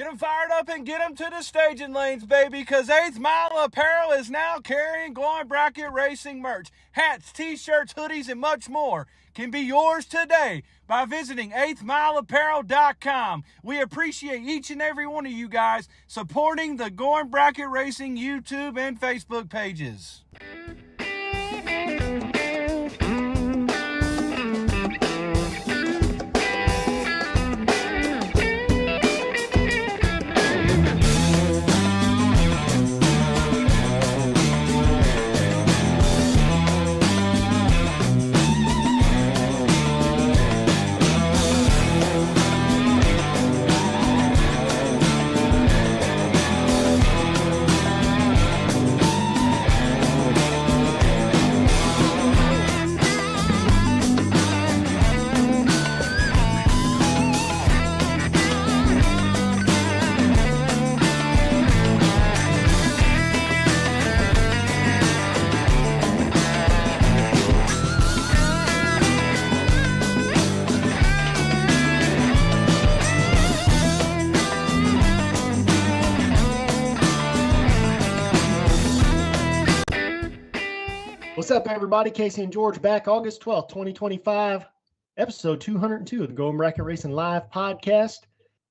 Get them fired up and get them to the staging lanes, baby, because 8th Mile Apparel is now carrying Going Bracket Racing merch. Hats, t-shirts, hoodies, and much more can be yours today by visiting 8thmileapparel.com. We appreciate each and every one of you guys supporting the Going Bracket Racing YouTube and Facebook pages. What's up, everybody? Casey and George back August 12th, 2025, episode 202 of the Going Bracket Racing Live podcast.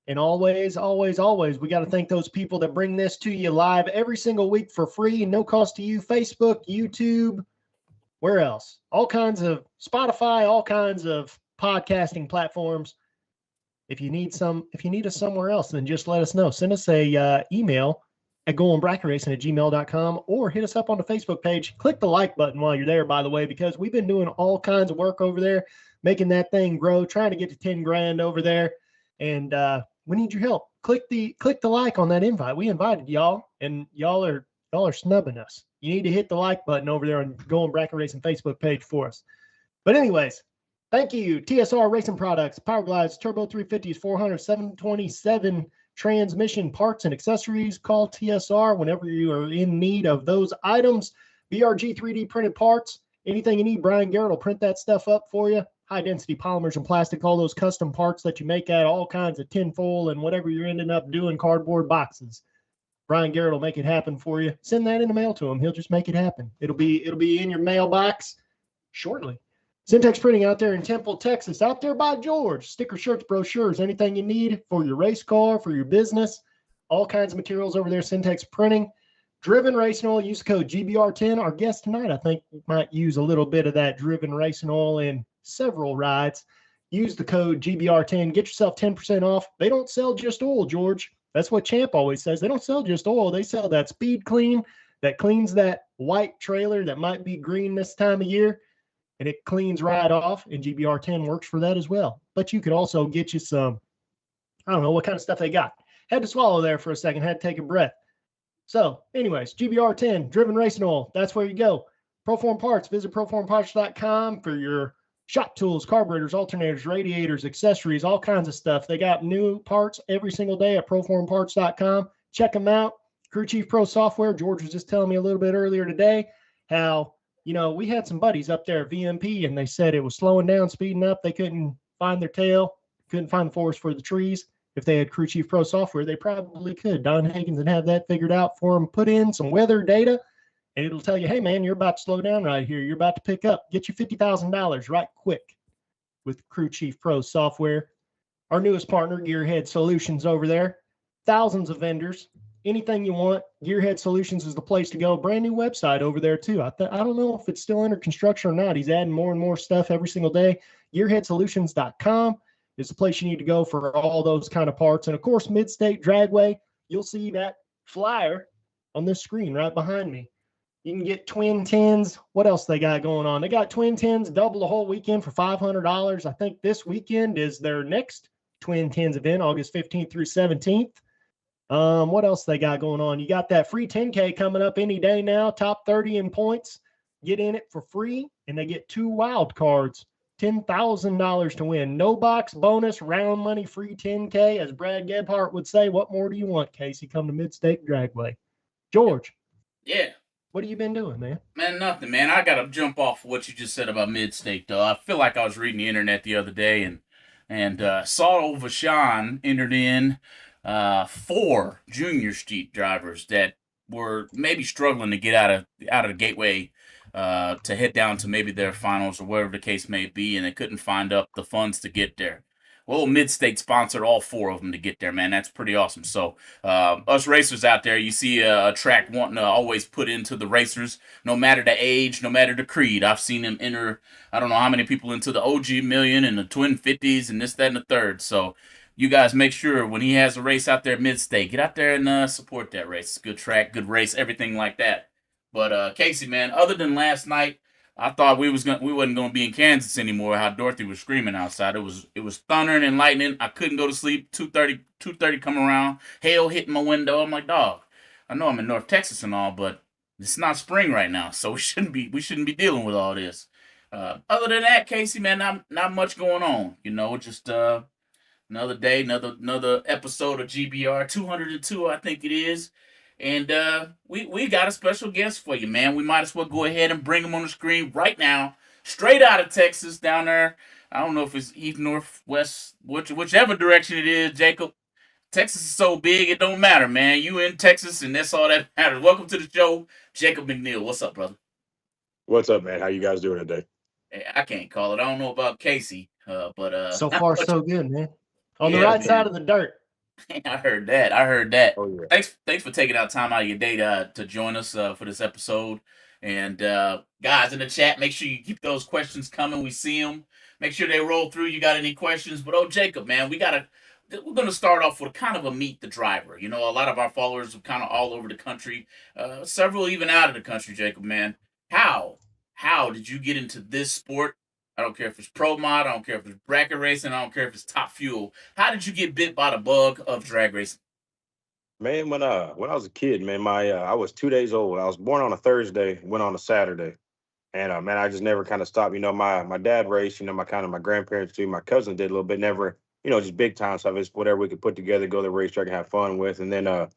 And always, we got to thank those people that bring this to you live every single week for free and no cost to you. Facebook, YouTube, where else? All kinds of Spotify, all kinds of podcasting platforms. If you need us somewhere else, then just let us know. Send us a email at goingbracketracing@gmail.com or hit us up on the Facebook page. Click the like button while you're there, by the way, because we've been doing all kinds of work over there, making that thing grow, trying to get to 10 grand over there. And we need your help. Click the like on that invite. We invited y'all, and y'all are snubbing us. You need to hit the like button over there on Going Bracket Racing Facebook page for us. But anyways, thank you, TSR Racing Products, Power Glides, Turbo 350s, 400, 727 transmission parts and accessories. Call TSR whenever you are in need of those items. BRG 3D printed parts, anything you need, Brian Garrett will print that stuff up for you. High density polymers and plastic, all those custom parts that you make out of all kinds of tinfoil and whatever you're ending up doing, cardboard boxes. Brian Garrett will make it happen for you. Send that in the mail to him. He'll just make it happen. It'll be in your mailbox shortly. Syntex Printing out there in Temple, Texas, out there by George. Sticker, shirts, brochures, anything you need for your race car, for your business. All kinds of materials over there, Syntex Printing. Driven Racing Oil, use the code GBR10. Our guest tonight, I think, might use a little bit of that Driven Racing Oil in several rides. Use the code GBR10. Get yourself 10% off. They don't sell just oil, George. That's what Champ always says. They don't sell just oil. They sell that speed clean that cleans that white trailer that might be green this time of year. And it cleans right off, and GBR10 works for that as well. But you could also get you some, I don't know what kind of stuff they got. Had to swallow there for a second, had to take a breath. So, anyways, GBR10, Driven Racing Oil, that's where you go. Proform Parts, visit proformparts.com for your shop tools, carburetors, alternators, radiators, accessories, all kinds of stuff. They got new parts every single day at proformparts.com. Check them out. Crew Chief Pro Software, George was just telling me a little bit earlier today how, you know, we had some buddies up there at VMP, and they said it was slowing down, speeding up. They couldn't find their tail, couldn't find the forest for the trees. If they had Crew Chief Pro software, they probably could. Don Higgins would have that figured out for them. Put in some weather data, and it'll tell you, hey, man, you're about to slow down right here. You're about to pick up. Get you $50,000 right quick with Crew Chief Pro software. Our newest partner, Gearhead Solutions over there. Thousands of vendors. Anything you want, Gearhead Solutions is the place to go. Brand new website over there, too. I don't know if it's still under construction or not. He's adding more and more stuff every single day. GearheadSolutions.com is the place you need to go for all those kind of parts. And, of course, Mid-State Dragway, you'll see that flyer on this screen right behind me. You can get twin tens. What else they got going on? They got twin tens, double the whole weekend for $500. I think this weekend is their next twin tens event, August 15th through 17th. What else they got going on? You got that free 10K coming up any day now. Top 30 in points. Get in it for free, and they get 2 wild cards. $10,000 to win. No box bonus, round money, free 10K. As Brad Gebhardt would say, what more do you want, Casey? Come to Mid-State Dragway. George. Yeah. What have you been doing, man? Man, nothing, man. I got to jump off what you just said about Mid-State, though. I feel like I was reading the internet the other day and saw Vachon entered in four junior street drivers that were maybe struggling to get out of the gateway to head down to maybe their finals or whatever the case may be, and they couldn't find up the funds to get there. Well, Mid-State sponsored all four of them to get there, man. That's pretty awesome. So, us racers out there, you see a track wanting to always put into the racers, no matter the age, no matter the creed. I've seen them enter, I don't know how many people into the OG Million and the Twin 50s and this, that, and the third. So, you guys make sure when he has a race out there Mid-State, get out there and support that race. Good track, good race, everything like that. But Casey, man, other than last night, I thought we wasn't gonna be in Kansas anymore. How Dorothy was screaming outside. It was thundering and lightning. I couldn't go to sleep. 2:30 come around. Hail hitting my window. I'm like, dog. I know I'm in North Texas and all, but it's not spring right now, so we shouldn't be dealing with all this. Other than that, Casey, man, not much going on. You know, just another day, another episode of GBR 202, I think it is. And we got a special guest for you, man. We might as well go ahead and bring him on the screen right now, straight out of Texas down there. I don't know if it's east, north, west, whichever direction it is, Jacob. Texas is so big, it don't matter, man. You in Texas, and that's all that matters. Welcome to the show, Jacob McNeil. What's up, brother? What's up, man? How you guys doing today? Hey, I can't call it. I don't know about Casey, but so far so good, man. On the Yeah, right man. side of the dirt. I heard that. Oh yeah. Thanks for taking out time out of your day to join us for this episode. And guys in the chat, make sure you keep those questions coming. We see them. Make sure they roll through. You got any questions? But Jacob, man, we're gonna start off with kind of a meet the driver. You know, a lot of our followers are kind of all over the country, several even out of the country. Jacob, man, how did you get into this sport? I don't care if it's pro mod. I don't care if it's bracket racing. I don't care if it's top fuel. How did you get bit by the bug of drag racing? Man, when I was a kid, man, I was 2 days old. I was born on a Thursday, went on a Saturday. And man, I just never kind of stopped. You know, my dad raced, you know, my grandparents too, my cousin did a little bit, never, you know, just big time stuff. It's whatever we could put together, go to the racetrack and have fun with. And then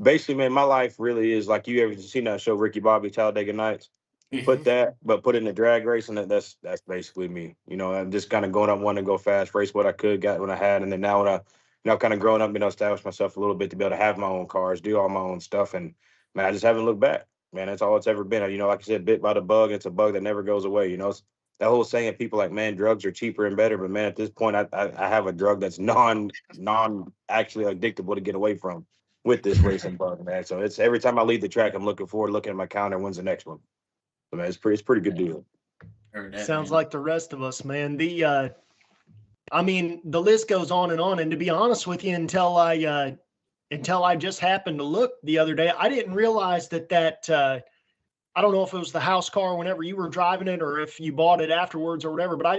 basically, man, my life really is like you ever seen that show Ricky Bobby Talladega Nights? Put it in the drag race, and that's basically me. You know, I'm just kind of going up, wanting to go fast, race what I could, got what I had, and then now when I, you know, kind of growing up, you know, established myself a little bit to be able to have my own cars, do all my own stuff, and man, I just haven't looked back. Man, that's all it's ever been. You know, like I said, bit by the bug. It's a bug that never goes away. You know, it's that whole saying. People like, man, drugs are cheaper and better, but man, at this point, I have a drug that's non actually addictable to get away from with this racing bug, man. So it's every time I leave the track, I'm looking forward, looking at my calendar, when's the next one. So, man, it's pretty good deal. Sounds like the rest of us, man. I mean, the list goes on. And to be honest with you, until I just happened to look the other day, I didn't realize that I don't know if it was the house car whenever you were driving it or if you bought it afterwards or whatever, but I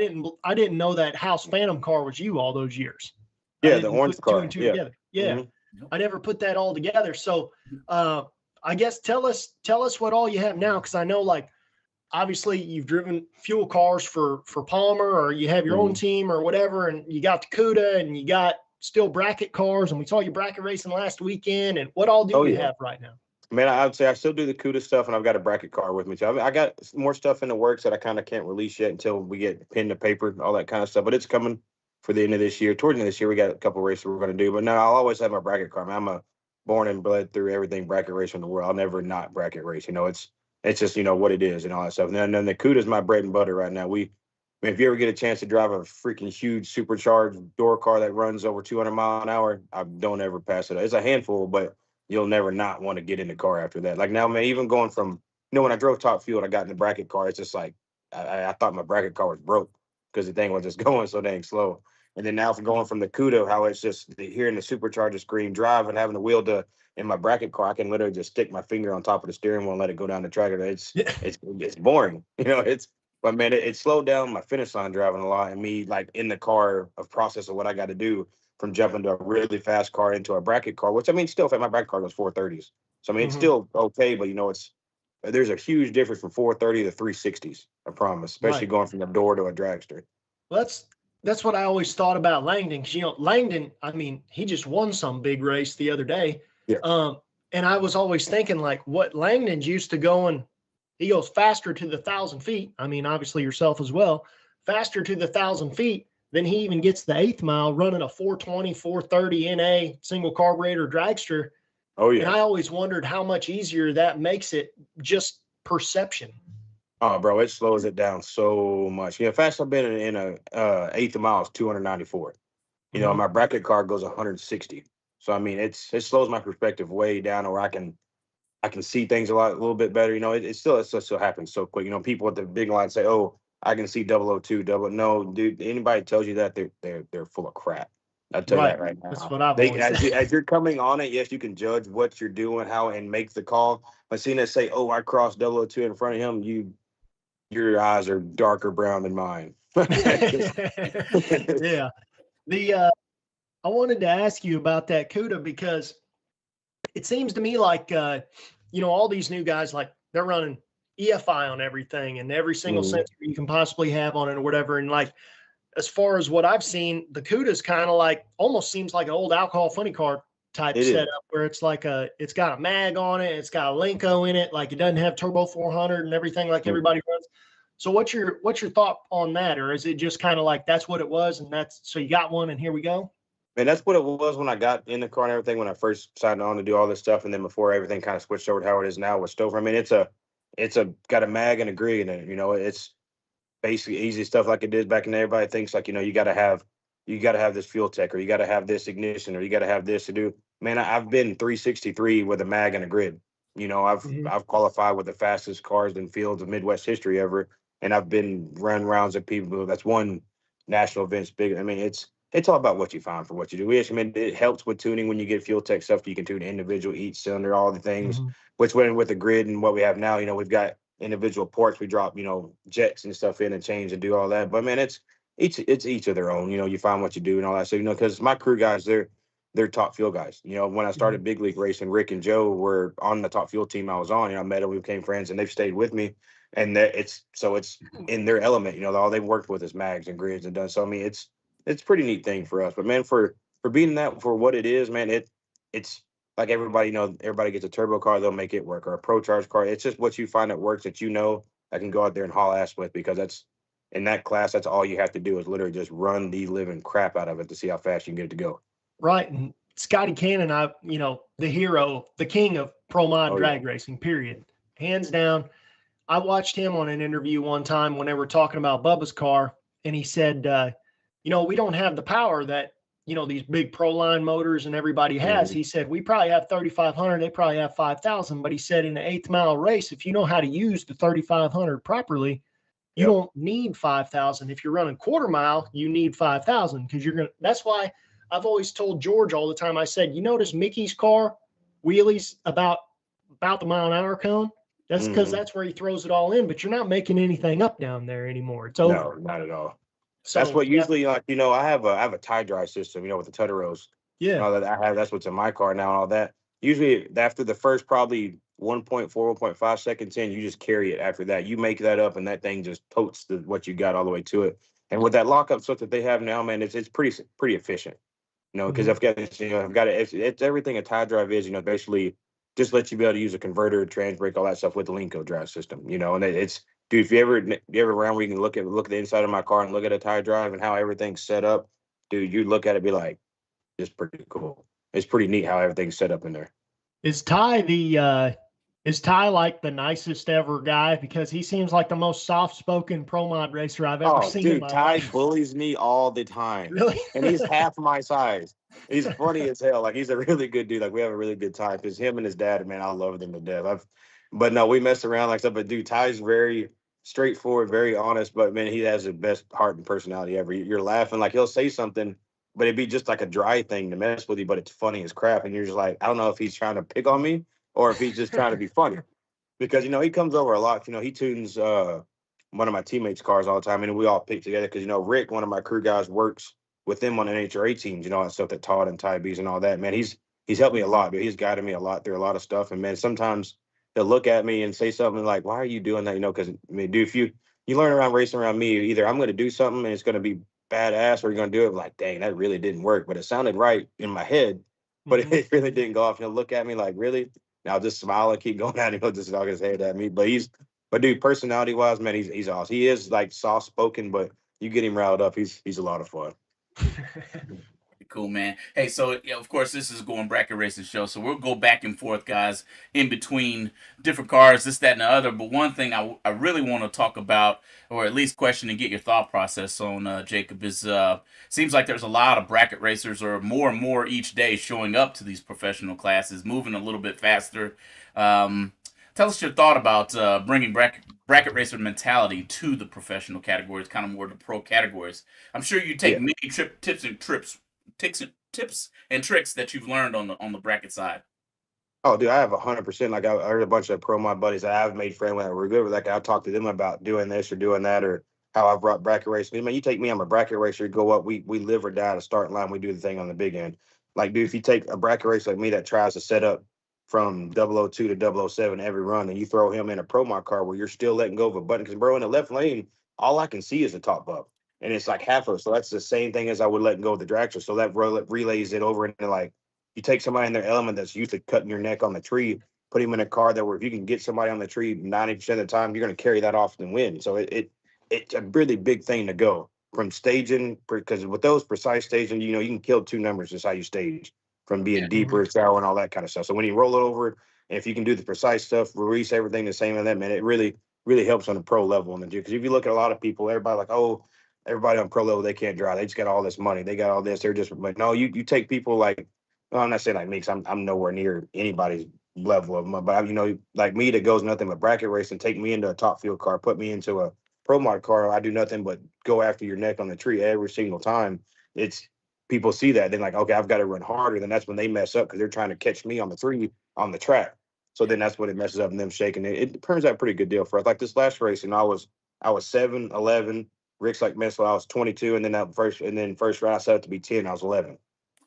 didn't know that House Phantom car was you all those years. Yeah, the orange car. Two and two together. Yeah. Mm-hmm. I never put that all together. So I guess tell us what all you have now, because I know, like, obviously you've driven fuel cars for Palmer, or you have your own team or whatever, and you got the CUDA and you got still bracket cars, and we saw you bracket racing last weekend. And what all do you have right now? Man, I would say I still do the CUDA stuff, and I've got a bracket car with me too. I got more stuff in the works that I kind of can't release yet until we get pen to paper, all that kind of stuff. But it's coming for the end of this year. Towards the end of this year, we got a couple races we're going to do. But no, I'll always have my bracket car. Man, I'm a born and bled through everything bracket racing in the world. I'll never not bracket race. You know, it's just, you know, what it is and all that stuff. And then the CUDA is my bread and butter right now. I mean, if you ever get a chance to drive a freaking huge supercharged door car that runs over 200 miles an hour, I don't ever pass it up. It's a handful, but you'll never not want to get in the car after that. Like now, man, even going from, you know, when I drove top fuel, I got in the bracket car. It's just like, I thought my bracket car was broke because the thing was just going so dang slow. And then now from going from the CUDA, how it's just hearing the supercharger scream, driving, having the wheel in my bracket car, I can literally just stick my finger on top of the steering wheel and let it go down the track. It's boring, you know. But man, it slowed down my finish line driving a lot, and me like in the car of process of what I got to do from jumping to a really fast car into a bracket car, which I mean, still, my bracket car goes 430s. So I mean, it's still okay, but you know, there's a huge difference from 430 to 360s. I promise, especially going from a door to a dragster. Well, that's what I always thought about Langdon, because, you know, Langdon, I mean, he just won some big race the other day. Yeah. And I was always thinking, like, what Langdon's used to going, he goes faster to the 1,000 feet. I mean, obviously yourself as well, faster to the 1,000 feet then he even gets the 8th mile running a 420, 430 NA single carburetor dragster. Oh yeah. And I always wondered how much easier that makes it, just perception. Oh, bro, it slows it down so much. Yeah, fast I've been in a 8th of mile is 294. You know, Mhm. my bracket car goes 160. So I mean, it slows my perspective way down, or I can see things a little bit better. You know, it still happens so quick. You know, people at the big line say, "Oh, I can see 002, double." No, dude, anybody tells you that they're full of crap. I'll tell you Right. that right now. That's what I've They, always as, said. as you're coming on it, yes, you can judge what you're doing, how, and make the call. But seeing that say, "Oh, I crossed 002 in front of him," your eyes are darker brown than mine. Yeah. I wanted to ask you about that CUDA, because it seems to me like, all these new guys, like they're running EFI on everything and every single Mhm. sensor you can possibly have on it or whatever. And like, as far as what I've seen, the CUDA is kind of like, almost seems like an old alcohol funny car type It is. setup, where it's like it's got a mag on it. It's got a Lenko in it. Like, it doesn't have turbo 400 and everything like everybody runs. So what's your thought on that? Or is it just kind of like, that's what it was, and so you got one and here we go? Man, that's what it was when I got in the car and everything, when I first signed on to do all this stuff. And then before everything kind of switched over to how it is now with Stover. I mean, it's got a mag and a grid in it. You know, it's basically easy stuff like it did back in there. Everybody thinks like, you got to have this fuel tech, or you got to have this ignition, or you got to have this to do. Man, I've been 363 with a mag and a grid. You know, I've qualified with the fastest cars in fields of Midwest history ever. And I've been run rounds of people that's won national events big. I mean, it's all about what you find for what you do. I mean, it helps with tuning when you get fuel tech stuff. You can tune individual, each cylinder, all the things. Which when with the grid and what we have now, we've got individual ports. We drop, jets and stuff in and change and do all that. But man, it's each of their own. You find what you do and all that. So because my crew guys, they're top fuel guys. When I started big league racing, Rick and Joe were on the top fuel team I was on. I met them, we became friends, and they've stayed with me. And that it's in their element. All they've worked with is mags and grids and done. So I mean, it's a pretty neat thing for us. But man, for being that, for what it is, man, it's like everybody, everybody gets a turbo car, they'll make it work, or a pro charge car. It's just what you find that works, that I can go out there and haul ass with, because that's in that class, that's all you have to do is literally just run the living crap out of it to see how fast you can get it to go. Right. And Scotty Cannon, the hero, the king of pro mod drag racing, period. Hands down. I watched him on an interview one time when they were talking about Bubba's car, and he said, we don't have the power that, these big pro line motors and everybody has. He said, we probably have 3,500. They probably have 5,000. But he said, in an 8th mile race, if you know how to use the 3,500 properly, you don't need 5,000. If you're running quarter mile, you need 5,000, because that's why I've always told George all the time. I said, you notice Mickey's car wheelies about the mile an hour cone? That's because that's where he throws it all in, but you're not making anything up down there anymore. It's over. No, not at all. So that's what usually, I have a tie dry system, with the Tuteros. Yeah. All that I have, that's what's in my car now and all that. Usually after the first probably 1.4, 1.5 seconds in, you just carry it after that. You make that up and that thing just totes what you got all the way to it. And with that lockup stuff that they have now, man, it's pretty efficient. Because I've got it's everything a tie drive is, basically just let you be able to use a converter, trans brake, all that stuff with the Lenko drive system, and it's, dude, if you ever around where you can look at the inside of my car and look at a tie drive and how everything's set up, dude, you look at it and be like, it's pretty cool. It's pretty neat how everything's set up in there. Is Ty like the nicest ever guy? Because he seems like the most soft-spoken pro mod racer I've ever seen. Dude, in my Ty life. bullies me all the time. Really? And he's half my size. He's funny as hell. Like, he's a really good dude. Like, we have a really good time, because him and his dad, man, I love them to death. But no, we mess around like stuff. But dude, Ty's very straightforward, very honest. But man, he has the best heart and personality ever. You're laughing, like he'll say something, but it'd be just like a dry thing to mess with you, but it's funny as crap. And you're just like, I don't know if he's trying to pick on me or if he's just trying to be funny. Because, he comes over a lot. He tunes one of my teammates' cars all the time, and we all pick together. Because, Rick, one of my crew guys, works with them on IHRA teams, that stuff that Todd and Ty Bees and all that. Man, he's helped me a lot, but he's guided me a lot through a lot of stuff. And man, sometimes he'll look at me and say something like, why are you doing that? Because, I mean, dude, if you learn around racing around me, either I'm going to do something and it's going to be badass, or you're going to do it like, dang, that really didn't work. But it sounded right in my head, but it really didn't go off. He'll look at me like, really? And I'll just smile and keep going at him. He'll just dog his head at me. But dude, personality wise, man, he's awesome. He is like soft spoken, but you get him riled up, he's a lot of fun. Cool, man. Hey, so yeah, of course, this is Going Bracket Racing show, so we'll go back and forth, guys, in between different cars, this, that, and the other. But one thing I really want to talk about, or at least question and get your thought process on, Jacob, is seems like there's a lot of bracket racers, or more and more each day, showing up to these professional classes, moving a little bit faster. Tell us your thought about bringing bracket racer mentality to the professional categories, kind of more the pro categories. I'm sure you take many tips and tricks that you've learned on the bracket side. Oh, dude, I have 100%. Like I heard a bunch of pro mod buddies that I've made friends with that were good. Like I'll talk to them about doing this or doing that, or how I brought bracket racing. Man, you take me, I'm a bracket racer. Go up, we live or die at a starting line. We do the thing on the big end. Like, dude, if you take a bracket racer like me that tries to set up from 002 to 007 every run, and you throw him in a pro mod car where you're still letting go of a button, because bro, in the left lane, all I can see is the top bump, and it's like half of it. So that's the same thing as I would letting go of the dragster. So that relays it over into, like, you take somebody in their element that's used to cutting your neck on the tree, put him in a car that where if you can get somebody on the tree 90% of the time, you're going to carry that off and win. So it's a really big thing to go from staging, because with those precise staging, you can kill two numbers just how you stage, from being deeper, shallow, and all that kind of stuff. So when you roll it over, and if you can do the precise stuff, release everything the same in that, man, it really, really helps on the pro level. Because if you look at a lot of people, everybody like, oh, everybody on pro level, they can't drive. They just got all this money. They got all this. They're just, but no, you take people like, well, I'm not saying like me, because I'm nowhere near anybody's level of money, but like me that goes nothing but bracket racing, take me into a top field car, put me into a pro mod car, I do nothing but go after your neck on the tree every single time. It's people see that, then like, okay, I've got to run harder. Then that's when they mess up, because they're trying to catch me on the three on the track. So then that's when it messes up and them shaking it. It turns out a pretty good deal for us. Like this last race, and I was 7-11. Rick's like messed, I was 22, and then first round I set up to be 10. I was 11.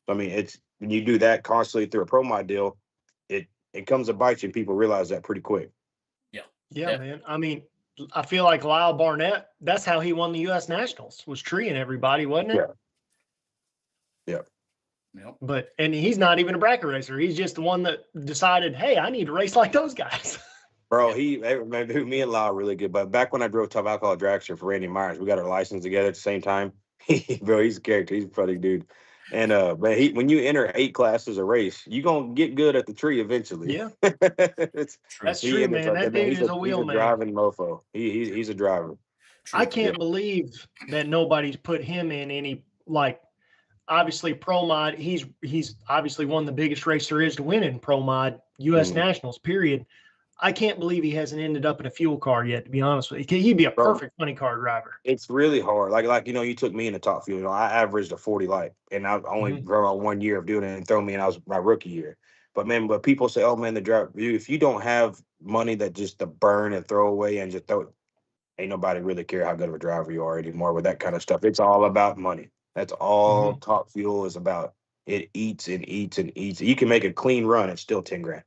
So I mean, it's when you do that constantly through a pro mod deal, it comes to bite you, and people realize that pretty quick. Yeah, man. I mean, I feel like Lyle Barnett, that's how he won the U.S. Nationals, was treeing everybody, wasn't it? Yeah. But and he's not even a bracket racer. He's just the one that decided, hey, I need to race like those guys. Bro, me and Lyle are really good. But back when I drove Top Alcohol Dragster for Randy Myers, we got our license together at the same time. Bro, he's a character. He's a funny dude. And but when you enter 8 classes a race, you're gonna get good at the tree eventually. Yeah. That's true, man. That dude is a wheel man. Driving mofo. He's a driver. I can't believe that nobody's put him in any, like, obviously pro mod. He's obviously one of the biggest racers there is to win in pro mod U.S. Nationals, period. I can't believe he hasn't ended up in a fuel car yet, to be honest with you. He'd be a perfect funny car driver. It's really hard. Like you took me in the top fuel. I averaged a 40 light, and I only drove on 1 year of doing it and throw me, and I was my rookie year. But people say, oh man, the driver, if you don't have money that just to burn and throw away and just throw it, ain't nobody really care how good of a driver you are anymore with that kind of stuff. It's all about money. That's all top fuel is about. It eats and eats and eats. You can make a clean run, it's still 10 grand.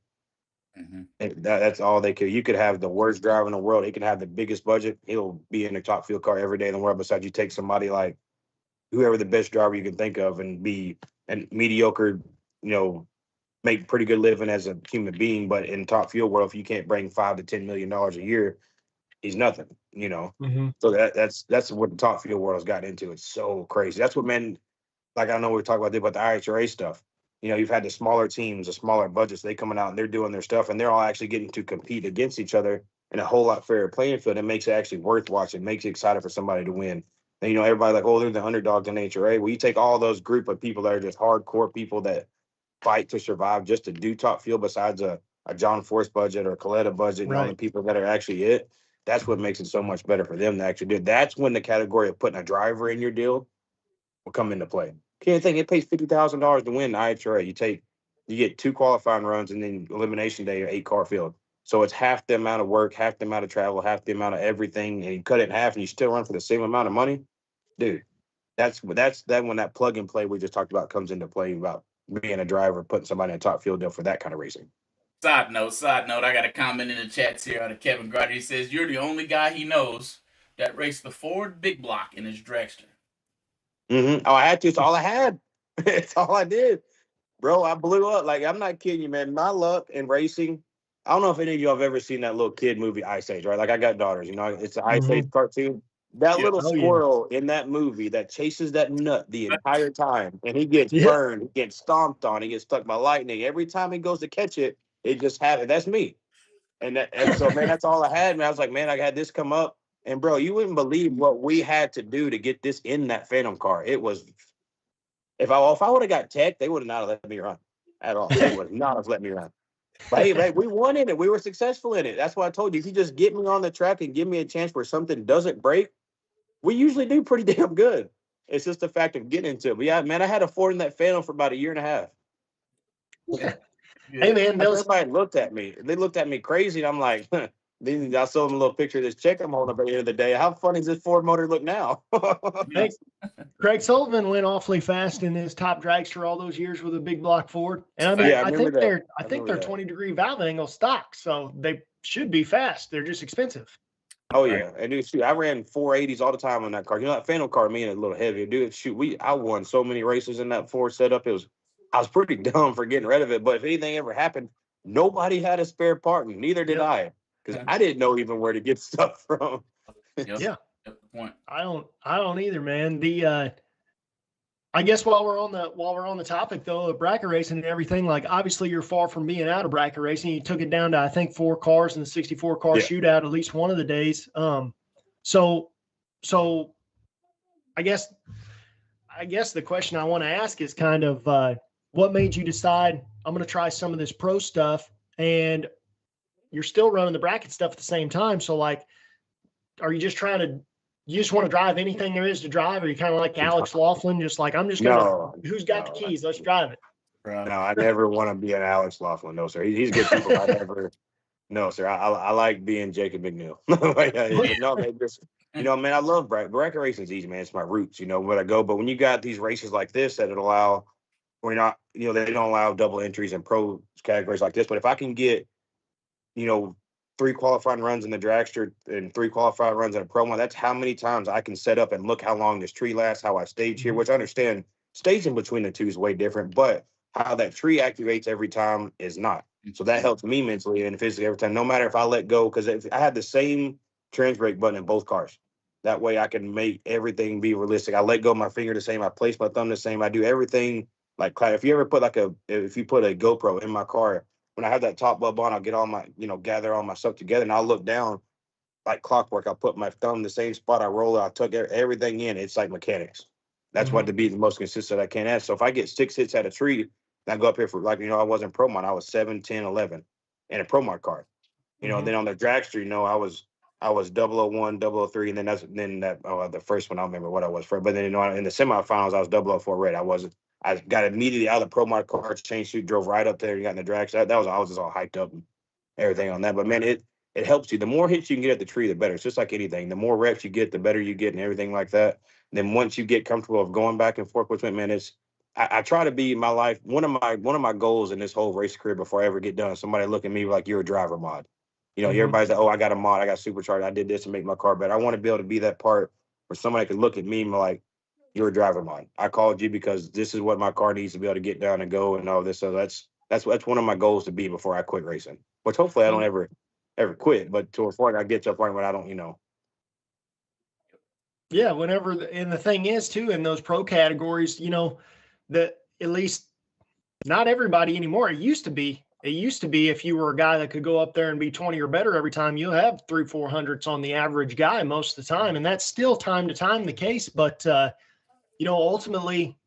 That's all they care. You could have the worst driver in the world. He can have the biggest budget. He'll be in the top field car every day in the world. Besides, you take somebody like whoever the best driver you can think of and be a mediocre, make pretty good living as a human being. But in top fuel world, if you can't bring $5 to $10 million a year, he's nothing. So that's what the top fuel world has gotten into. It's so crazy. That's what like I know we talk about the IHRA stuff. You've had the smaller teams, the smaller budgets, they coming out and they're doing their stuff, and they're all actually getting to compete against each other in a whole lot fairer playing field. It makes it actually worth watching, makes it exciting for somebody to win. And, everybody like, oh, they're the underdogs in IHRA. Well, you take all those group of people that are just hardcore people that fight to survive just to do top field, besides a John Force budget or a Coletta budget, and all the people that are actually it. That's what makes it so much better for them to actually do it. That's when the category of putting a driver in your deal will come into play. Can't think it pays $50,000 to win the IHRA. You get 2 qualifying runs and then elimination day or 8-car field. So it's half the amount of work, half the amount of travel, half the amount of everything, and you cut it in half and you still run for the same amount of money, dude. That's when that plug and play we just talked about comes into play about being a driver, putting somebody in a top field deal for that kind of racing. Side note, I got a comment in the chats here out of Kevin Groddy. He says, you're the only guy he knows that raced the Ford big block in his dragster. Oh, I had to. It's all I had. It's all I did. Bro, I blew up. Like, I'm not kidding you, man. My luck in racing, I don't know if any of you have ever seen that little kid movie, Ice Age, right? Like, I got daughters, it's an Ice Age cartoon. That Yeah. little Oh, yeah. squirrel in that movie that chases that nut the entire time, and he gets Yeah. burned, he gets stomped on, he gets struck by lightning. Every time he goes to catch it, it just happens. That's me. And so, man, that's all I had, man. I was like, man, I had this come up. And, bro, you wouldn't believe what we had to do to get this in that Phantom car. It was – if I would have got tech, they would have not let me run at all. They would not have let me run. But, hey, man, we won in it. We were successful in it. That's why I told you, if you just get me on the track and give me a chance where something doesn't break, we usually do pretty damn good. It's just the fact of getting into it. But, yeah, man, I had a Ford in that Phantom for about a year and a half. Hey, man, Everybody looked at me. They looked at me crazy. And I'm like, then I showed them a little picture of this chick I'm holding up at the end of the day. How funny does this Ford motor look now? Hey, Craig Sullivan went awfully fast in his top dragster all those years with a big block Ford. And I mean, Yeah, I I think remember that. I think remember they're that. 20-degree valve angle stock, so they should be fast. They're just expensive. Oh yeah, and dude, shoot, I ran 480s all the time on that car. You know that Phantom car, me and a little heavier, dude. Shoot, I won so many races in that Ford setup. I was pretty dumb for getting rid of it. But if anything ever happened, nobody had a spare part, and neither did Yep. I, because I didn't know even where to get stuff from. Yep. Yeah. Good point. I don't either, man. I guess while we're on the topic though of bracket racing and everything, like obviously you're far from being out of bracket racing. You took it down to I think 4 cars in the 64 car shootout at least one of the days. So I guess the question I want to ask is kind of what made you decide I'm going to try some of this pro stuff, and you're still running the bracket stuff at the same time. So like, are you just you just want to drive anything there is to drive? Or you kind of like Alex Laughlin, just like, I'm just going to, who's got the keys? Let's drive it. No, I never want to be an Alex Laughlin. No, sir. He's good people. I never. No, sir. I like being Jacob McNeil. No, man, just, man, I love bracket racing is easy, man. It's my roots, where I go. But when you got these races like this that allow, we're not, they don't allow double entries in pro categories like this. But if I can get, 3 qualifying runs in the dragster and 3 qualifying runs in a pro mod, that's how many times I can set up and look how long this tree lasts, how I stage here, which I understand staging between the two is way different, but how that tree activates every time is not. So that helps me mentally and physically every time, no matter if I let go, because if I had the same trans brake button in both cars, that way I can make everything be realistic. I let go of my finger the same, I place my thumb the same, I do everything like if you ever put if you put a GoPro in my car, when I have that top bulb on, I'll get all my, gather all my stuff together, and I'll look down like clockwork. I'll put my thumb in the same spot. I roll it. I'll tuck everything in. It's like mechanics. That's what to be the most consistent I can have. So if I get 6 hits at a tree, and I go up here for I wasn't pro mod. I was 7, 10, 11 in a pro mod car. Then on the dragster, I was 001, 003, and then the first one I don't remember what I was for. But then in the semifinals, I was 004 red. I got immediately out of the pro mod car, changed suit, drove right up there and got in the drag. So I was just all hyped up and everything on that. But man, it helps you. The more hits you can get at the tree, the better. It's just like anything. The more reps you get, the better you get and everything like that. And then once you get comfortable of going back and forth between, man, I try to be in my life. One of my goals in this whole race career before I ever get done, somebody look at me like, you're a driver mod. Everybody's like, oh, I got a mod, I got supercharged, I did this to make my car better. I want to be able to be that part where somebody could look at me and be like, you're a driver mod. I called you because this is what my car needs to be able to get down and go and all this. So that's one of my goals to be before I quit racing. Which hopefully I don't ever quit, but to a point I get to a point where I don't, Yeah, and the thing is too, in those pro categories, that at least not everybody anymore. It used to be if you were a guy that could go up there and be 20 or better every time, you'll have 300-400s on the average guy most of the time. And that's still time to time the case. But, ultimately,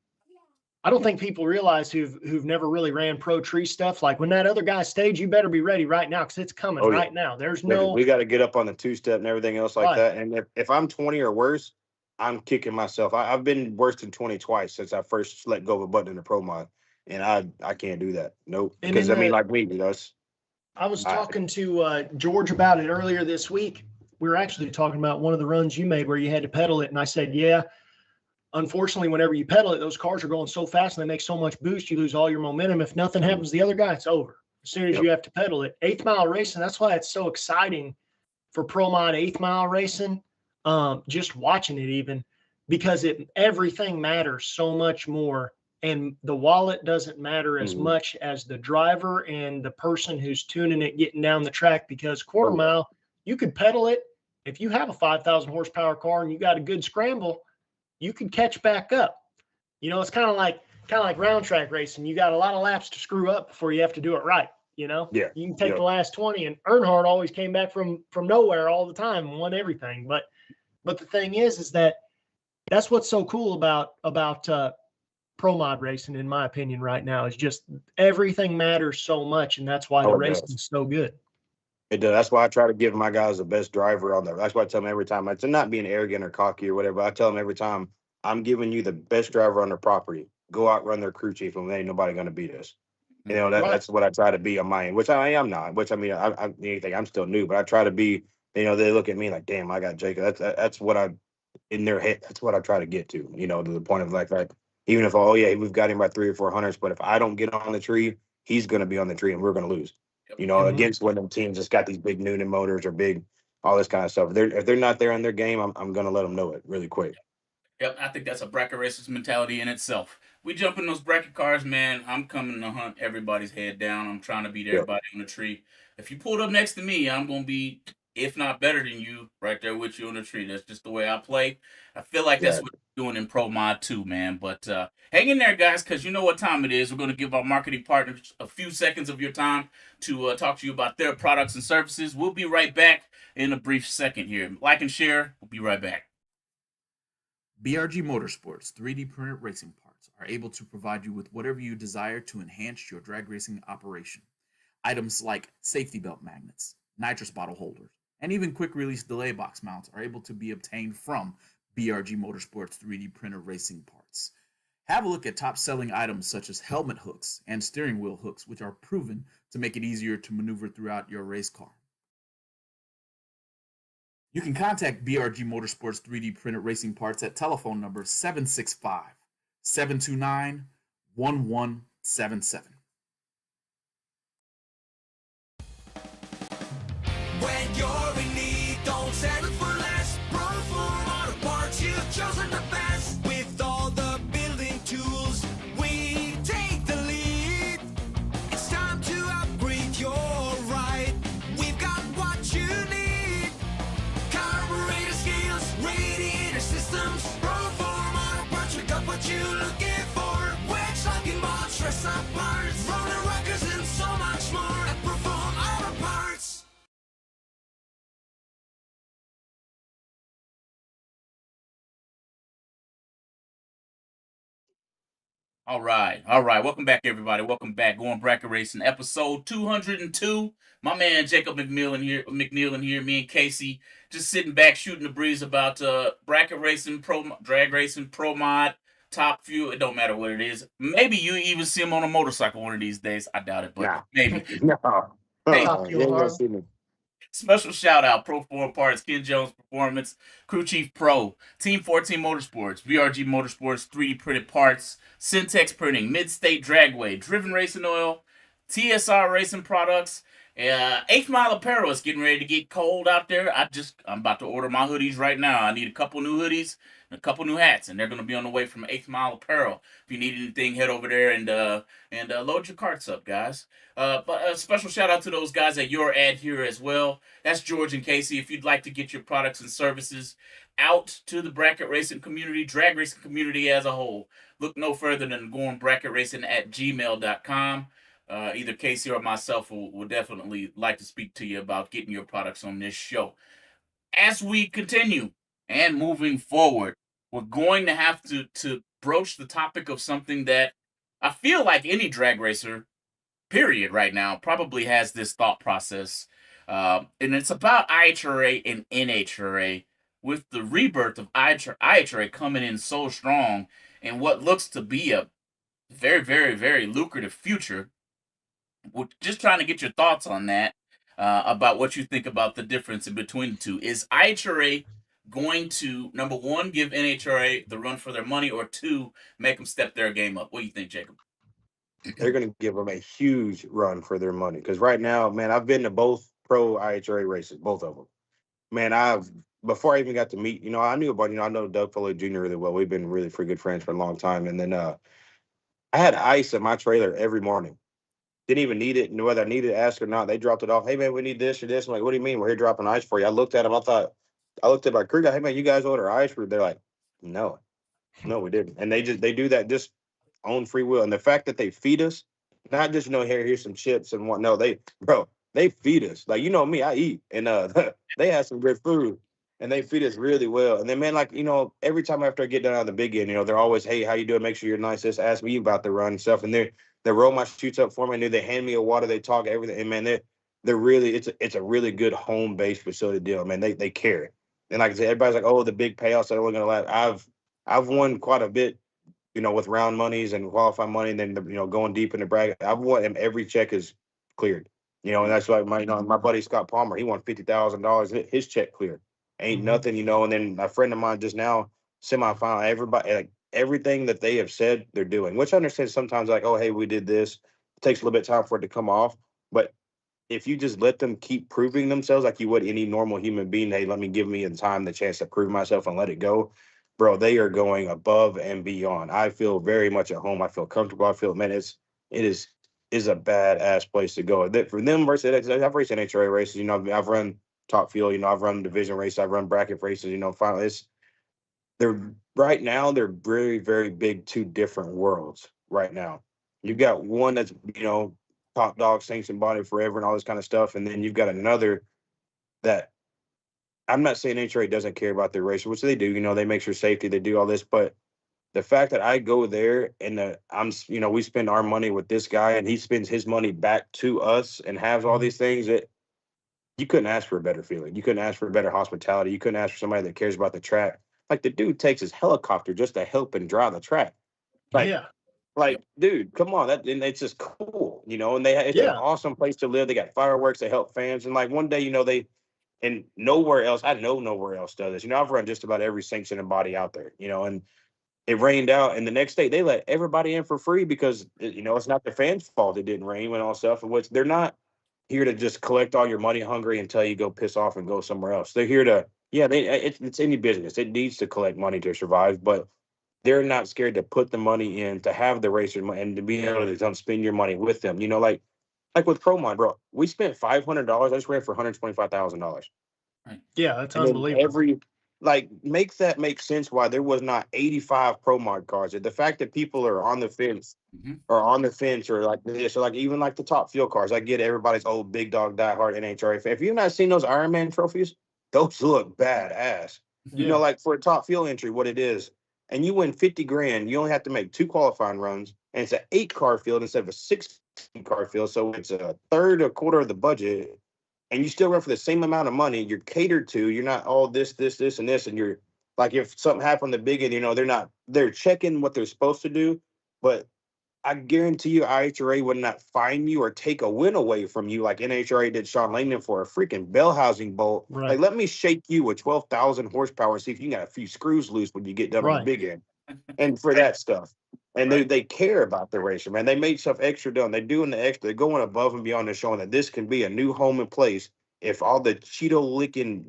I don't think people realize who've never really ran pro tree stuff. Like when that other guy stage, you better be ready right now because it's coming right now. There's we got to get up on the 2-step and everything else like that. And if I'm 20 or worse, I'm kicking myself. I've been worse than 20 twice since I first let go of a button in the pro mod. And I can't do that. Nope. Because I was talking to George about it earlier this week. We were actually talking about one of the runs you made where you had to pedal it. And I said, yeah, unfortunately, whenever you pedal it, those cars are going so fast and they make so much boost, you lose all your momentum. If nothing happens to the other guy, it's over. As soon as you have to pedal it. 8th mile racing, that's why it's so exciting for pro mod 8th mile racing. Just watching it even, because everything matters so much more. And the wallet doesn't matter as much as the driver and the person who's tuning it, getting down the track, because quarter mile, you could pedal it if you have a 5,000 horsepower car and you got a good scramble, you can catch back up. You know, it's kind of like round track racing. You got a lot of laps to screw up before you have to do it right. You know, Yeah. You can take the last 20, and Earnhardt always came back from nowhere all the time and won everything. But the thing is that's what's so cool about pro mod racing, in my opinion, right now, is just everything matters so much, and that's why the racing is so good. It does. That's why I try to give my guys the best driver on there. That's why I tell them every time. It's not being arrogant or cocky or whatever. I tell them every time, I'm giving you the best driver on their property. Go out, run their crew chief, and ain't nobody going to beat us. You know, that's what I try to be on my end, which I am not. Which I mean, I'm still new, but I try to be. You know, they look at me like, damn, I got Jacob. That's what I in their head. That's what I try to get to. You know, to the point of like even if we've got him by 300 or 400, but if I don't get on the tree, he's going to be on the tree, and we're going to lose. You know, against one of them teams that's got these big Noonan motors or big, all this kind of stuff. If they're not there in their game, I'm going to let them know it really quick. Yep, I think that's a bracket racer's mentality in itself. We jump in those bracket cars, man. I'm coming to hunt everybody's head down. I'm trying to beat everybody on the tree. If you pulled up next to me, I'm going to be, if not better than you, right there with you on the tree. That's just the way I play. I feel like that's what you're doing in Pro Mod too, man. But hang in there, guys, because you know what time it is. We're going to give our marketing partners a few seconds of your time to talk to you about their products and services. We'll be right back in a brief second here. Like and share. We'll be right back. BRG Motorsports 3D printed racing parts are able to provide you with whatever you desire to enhance your drag racing operation. Items like safety belt magnets, nitrous bottle holders, and even quick release delay box mounts are able to be obtained from BRG Motorsports 3D printed racing parts. Have a look at top selling items such as helmet hooks and steering wheel hooks, which are proven to make it easier to maneuver throughout your race car. You can contact BRG Motorsports 3D printed racing parts at telephone number 765-729-1177. When you're in need, don't settle for less. Proform Auto Parts, you've chosen the best. With all the building tools, we take the lead. It's time to upgrade your ride. We've got what you need. Carburetor scales, radiator systems. Proform Auto Parts, we got what you're looking for. Wedge locking bolts, dress up parts, roller rockers, and so much more at Proform Auto Parts. All right. Welcome back, everybody. Welcome back. Going Bracket Racing, episode 202. My man Jacob McNeil in here, me and Casey, just sitting back, shooting the breeze about bracket racing, drag racing, pro mod, top few. It don't matter what it is. Maybe you even see him on a motorcycle one of these days. I doubt it, but maybe. No. Hey, special shout out, Proform Parts, Ken Jones Performance, Crew Chief Pro, Team 14 Motorsports, VRG Motorsports, 3D printed parts, Syntex Printing, Mid-State Dragway, Driven Racing Oil, TSR Racing Products, 8th Mile Apparel is getting ready to get cold out there. I'm about to order my hoodies right now. I need a couple new hoodies and a couple new hats, and they're going to be on the way from 8th Mile Apparel. If you need anything, head over there and load your carts up, guys. But a special shout out to those guys at Your Ad here as well. That's George and Casey. If you'd like to get your products and services out to the bracket racing community, drag racing community as a whole, look no further than goingbracketracing@gmail.com. Either Casey or myself will definitely like to speak to you about getting your products on this show. As we continue and moving forward, we're going to have to broach the topic of something that I feel like any drag racer, period, right now, probably has this thought process. And it's about IHRA and NHRA, with the rebirth of IHRA coming in so strong and what looks to be a very, very, very lucrative future. We're just trying to get your thoughts on that, about what you think about the difference in between the two. Is IHRA going to, number one, give NHRA the run for their money, or two, make them step their game up? What do you think, Jacob? They're going to give them a huge run for their money. Because right now, man, I've been to both pro IHRA races, both of them. Man, before I even got to meet, I knew about, I know Doug Foley Jr. really well. We've been really pretty good friends for a long time. And then I had ice in my trailer every morning. Didn't even need it. Whether I needed to ask or not, they dropped it off. Hey, man, we need this or this. I'm like, what do you mean? We're here dropping ice for you. I looked at them. I thought, I looked at my crew guy, hey man, you guys order IHRA? They're like, no, we didn't. And they do that just on free will. And the fact that they feed us, not just here's some chips and what. No, they feed us. Like me, I eat, and they have some good food, and they feed us really well. And then man, like every time after I get done on the big end, they're always, hey, how you doing? Make sure you're nice. Just ask me about the run and stuff. And they roll my chutes up for me, and they hand me a water. They talk everything, and man, they're really it's a really good home based facility deal. Man, they care. And like I said, everybody's like, oh, the big payouts are only going to last. I've won quite a bit, with round monies and qualifying money, and then going deep in the bracket. I've won, and every check is cleared. And that's like my buddy Scott Palmer. He won $50,000. His check cleared. Ain't nothing, And then a friend of mine just now, semifinal. Everybody, like everything that they have said, they're doing. Which I understand sometimes, like, oh, hey, we did this. It takes a little bit of time for it to come off, but if you just let them keep proving themselves like you would any normal human being, hey, let me give me the time, the chance to prove myself and let it go, bro, they are going above and beyond. I feel very much at home. I feel comfortable. I feel, man, it is a badass place to go. For them versus, I've raced NHRA races, I've run top field, I've run division races, I've run bracket races, finally right now, they're very, very big, two different worlds right now. You got one that's, top dog, sanctioned body forever and all this kind of stuff. And then you've got another that I'm not saying HRA doesn't care about their racer, which they do, they make sure safety, they do all this, but the fact that I go there and we spend our money with this guy and he spends his money back to us and has all these things that you couldn't ask for a better feeling. You couldn't ask for a better hospitality. You couldn't ask for somebody that cares about the track. Like the dude takes his helicopter just to help and drive the track. Like, yeah. Like, dude, come on, and it's just cool, and it's an awesome place to live. They got fireworks, they help fans, and like one day, and nowhere else, I know nowhere else does this. I've run just about every sanctioned body out there, and it rained out, and the next day they let everybody in for free because it's not the fans' fault it didn't rain and all stuff. And they're not here to just collect all your money hungry and tell you go piss off and go somewhere else. They're here to, it's any business. It needs to collect money to survive, but they're not scared to put the money in to have the racer and to be able to spend your money with them. Like with Pro Mod, bro, we spent $500. I just ran for $125,000. Yeah, that's unbelievable. Make that make sense why there was not 85 Pro Mod cars. The fact that people are on the fence or like this, or like even like the top field cars. I get everybody's old big dog diehard NHRA fan. If you've not seen those Ironman trophies, those look badass. Yeah. Like for a top field entry, what it is. And you win $50,000, you only have to make 2 qualifying runs, and it's an 8-car field instead of a 16-car field. So it's a quarter of the budget, and you still run for the same amount of money. You're catered to. You're not all this, and this, and you're like if something happened at the big end, they're checking what they're supposed to do, but I guarantee you IHRA would not fine you or take a win away from you like NHRA did Sean Langdon for a freaking bell housing bolt. Right. Like, let me shake you with 12,000 horsepower and see if you got a few screws loose when you get done on the big end. And for that stuff. And they care about the racer, man. They made stuff extra done. They're doing the extra. They're going above and beyond. They're showing that this can be a new home and place if all the Cheeto licking,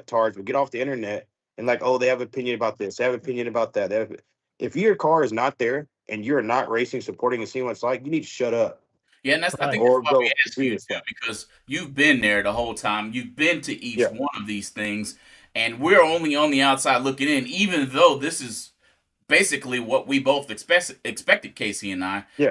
tards would get off the internet and like, oh, they have opinion about this. They have opinion about that. If your car is not there, and you're not racing, supporting, and seeing what it's like, you need to shut up. Yeah, and I think that's why we asked you too, because you've been there the whole time. You've been to each one of these things, and we're only on the outside looking in, even though this is basically what we both expected, Casey and I. Yeah.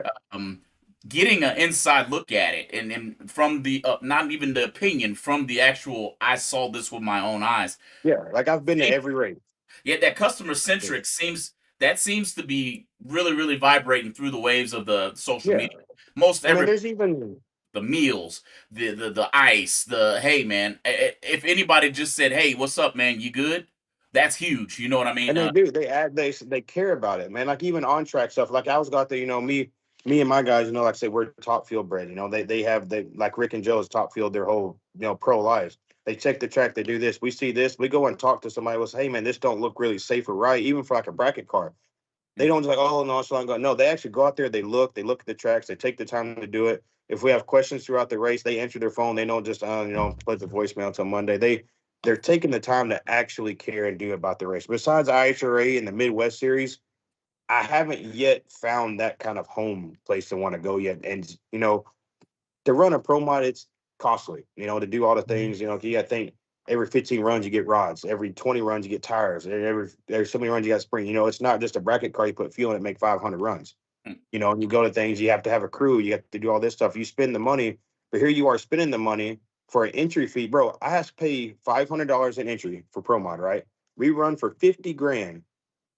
Getting an inside look at it, and from the not even the opinion, from the actual, I saw this with my own eyes. Yeah, like I've been to every race. Yeah, that customer centric seems to be really, really vibrating through the waves of the social media. There's even the meals, the ice, hey man, if anybody just said, hey, what's up, man, you good? That's huge. You know what I mean? And they do. They care about it, man. Like even on track stuff. Like I was got there, me and my guys, like I say, we're top field bred. They like Rick and Joe's top field their whole pro lives. They check the track. They do this. We see this. We go and talk to somebody. We'll say, hey, man, this don't look really safe or right, even for like a bracket car. They don't just like, oh, no, so I'm going. No, they actually go out there. They look at the tracks. They take the time to do it. If we have questions throughout the race, they answer their phone. They don't just, put the voicemail until Monday. They're taking the time to actually care and do about the race. Besides IHRA and the Midwest Series, I haven't yet found that kind of home place to want to go yet. And, to run a Pro Mod, it's costly, to do all the things, you got to think every 15 runs you get rods, every 20 runs you get tires, every so many runs you got spring. You know, it's not just a bracket car you put fuel in it, make 500 runs. You know, and you go to things, you have to have a crew, you have to do all this stuff. You spend the money, but here you are spending the money for an entry fee. Bro, I have to pay $500 in entry for Pro Mod, right? We run for 50 grand.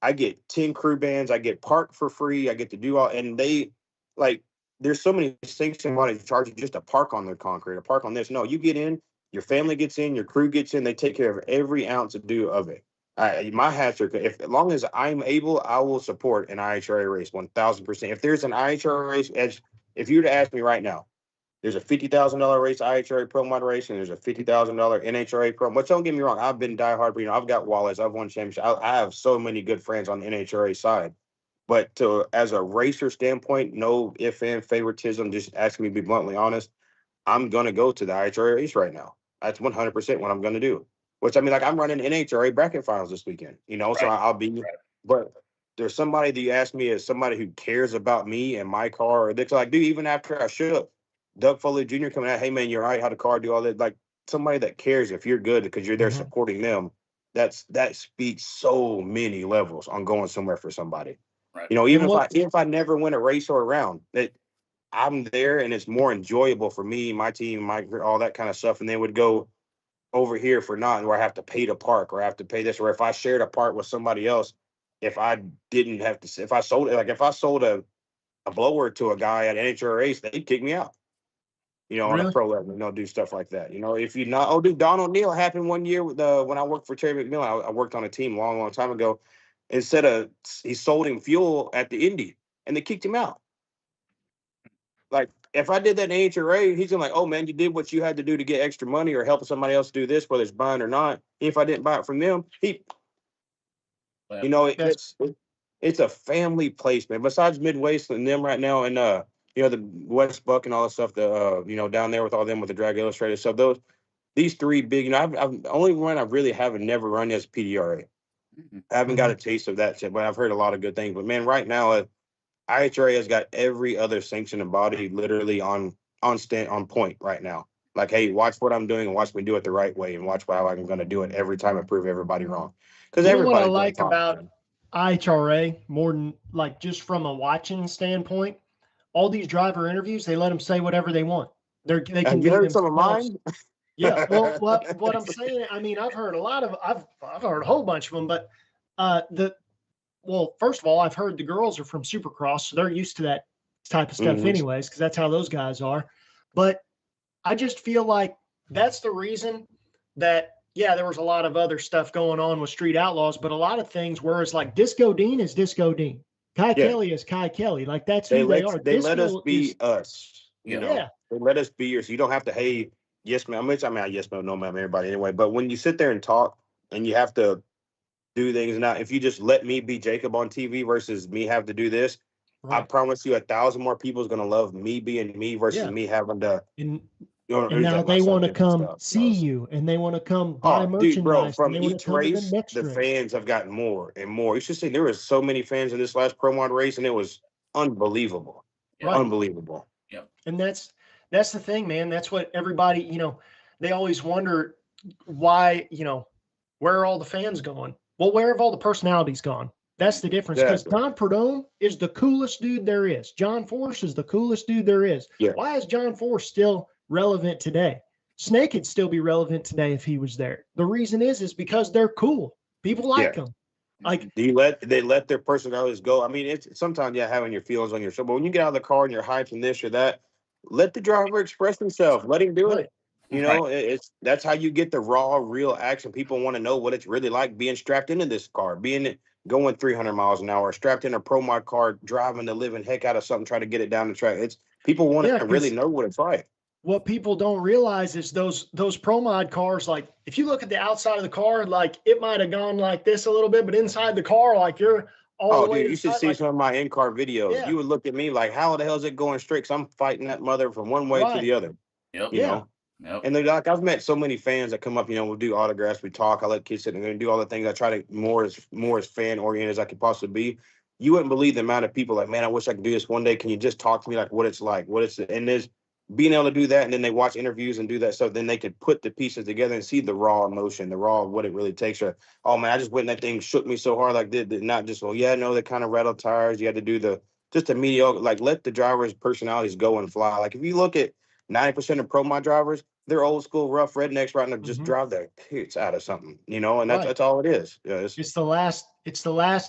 I get 10 crew bands, I get park for free, I get to do all, and they like, there's so many things somebody charge you just to park on their concrete, or park on this. No, you get in, your family gets in, your crew gets in, they take care of every ounce of it. My hats are, as long as I'm able, I will support an IHRA race 1,000%. If there's an IHRA race, if you were to ask me right now, there's a $50,000 race, IHRA Pro Mod race, and there's a $50,000 NHRA Pro. But don't get me wrong, I've been diehard, but I've got wallets, I've won championships. I have so many good friends on the NHRA side. But as a racer standpoint, no if and favoritism, just asking me to be bluntly honest, I'm going to go to the IHRA race right now. That's 100% what I'm going to do. Which, I mean, like, I'm running NHRA bracket finals this weekend, so I'll be, but there's somebody that you ask me as somebody who cares about me and my car, or they're like, dude, even after I shook, Doug Foley Jr. coming out, hey, man, you're right, how the car do all that, like, somebody that cares if you're good because you're there supporting them, that speaks so many levels on going somewhere for somebody. Right. Even if I never win a race or a round, that I'm there and it's more enjoyable for me, my team, all that kind of stuff, and they would go over here for nothing, where I have to pay to park, or I have to pay this, or if I shared a part with somebody else, if I didn't have to, if I sold it, like if I sold a blower to a guy at NHRA race, they'd kick me out, on a pro level, do stuff like that. If you not, dude, Don O'Neill happened one year with when I worked for Terry McNeil, I worked on a team a long, long time ago. Instead of, he sold him fuel at the Indy and they kicked him out. Like, if I did that in HRA, he's gonna like, oh man, you did what you had to do to get extra money or help somebody else do this, whether it's buying or not. If I didn't buy it from them, it's a family place, man. Besides Midwest and them right now, and the West Buck and all that stuff, down there with all them with the Drag Illustrated stuff. These three big, I've only one I really haven't never run as PDRA. I haven't got a taste of that shit, but I've heard a lot of good things. But man, right now, IHRA has got every other sanctioned body literally on point right now. Like, hey, watch what I'm doing and watch me do it the right way, and watch how I'm going to do it every time and prove everybody wrong. Because everybody. What I like about IHRA more than like just from a watching standpoint, all these driver interviews, they let them say whatever they want. They can you heard some of mine. Yeah, well, what I'm saying, I mean, I've heard I've heard a whole bunch of them, but first of all, I've heard the girls are from Supercross, so they're used to that type of stuff anyways, because that's how those guys are. But I just feel like that's the reason that, there was a lot of other stuff going on with Street Outlaws, but a lot of things where it's like Disco Dean is Disco Dean. Kai Kelly is Kai Kelly. Like, that's who they are. They let us be us. They let us be yours. You don't have to, hey, yes, ma'am. Yes, ma'am, no, ma'am, everybody anyway. But when you sit there and talk and you have to do things now, if you just let me be Jacob on TV versus me have to do this, I promise you 1,000 more people is going to love me being me versus me having to. And now they want to come see you, and they want to come buy merchandise. Dude, bro, from each race, the fans have gotten more and more. You should see there was so many fans in this last Pro Mod race, and it was unbelievable. Right. Unbelievable. Yeah. And that's the thing, man. That's what everybody, they always wonder why, where are all the fans going? Well, where have all the personalities gone? That's the difference. Because Don Perdome is the coolest dude there is. John Force is the coolest dude there is. Yeah. Why is John Force still relevant today? Snake would still be relevant today if he was there. The reason is because they're cool. People like them. Like, they let their personalities go. I mean, it's sometimes having your feelings on your show, but when you get out of the car and you're hyping this or that, let the driver express himself. Let him do it. That's how you get the raw, real action. People want to know what it's really like being strapped into this car, going 300 miles an hour, strapped in a Pro Mod car, driving the living heck out of something, trying to get it down the track. People want to really know what it's like. What people don't realize is those Pro Mod cars, like, if you look at the outside of the car, like, it might have gone like this a little bit, but inside the car, like, you're all the way. Dude, you should see some of my in-car videos. Yeah. You would look at me like, how the hell is it going straight? Because I'm fighting that mother from one way to the other. Yep. You know? Yep. And like, I've met so many fans that come up, we'll do autographs, we talk, I let kids sit and do all the things. I try to more as fan oriented as I could possibly be. You wouldn't believe the amount of people like, man, I wish I could do this one day. Can you just talk to me like what it's like? being able to do that, and then they watch interviews and do that stuff, then they could put the pieces together and see the raw emotion, the raw what it really takes. Or, oh man, I just went and that thing shook me so hard, like did not just, well, yeah, no, they kind of rattled tires. You had to do just the mediocre, like let the drivers' personalities go and fly. Like if you look at 90% of pro mod drivers, they're old school rough rednecks riding to just drive their tits out of something, and that's all it is. Yeah, it's the last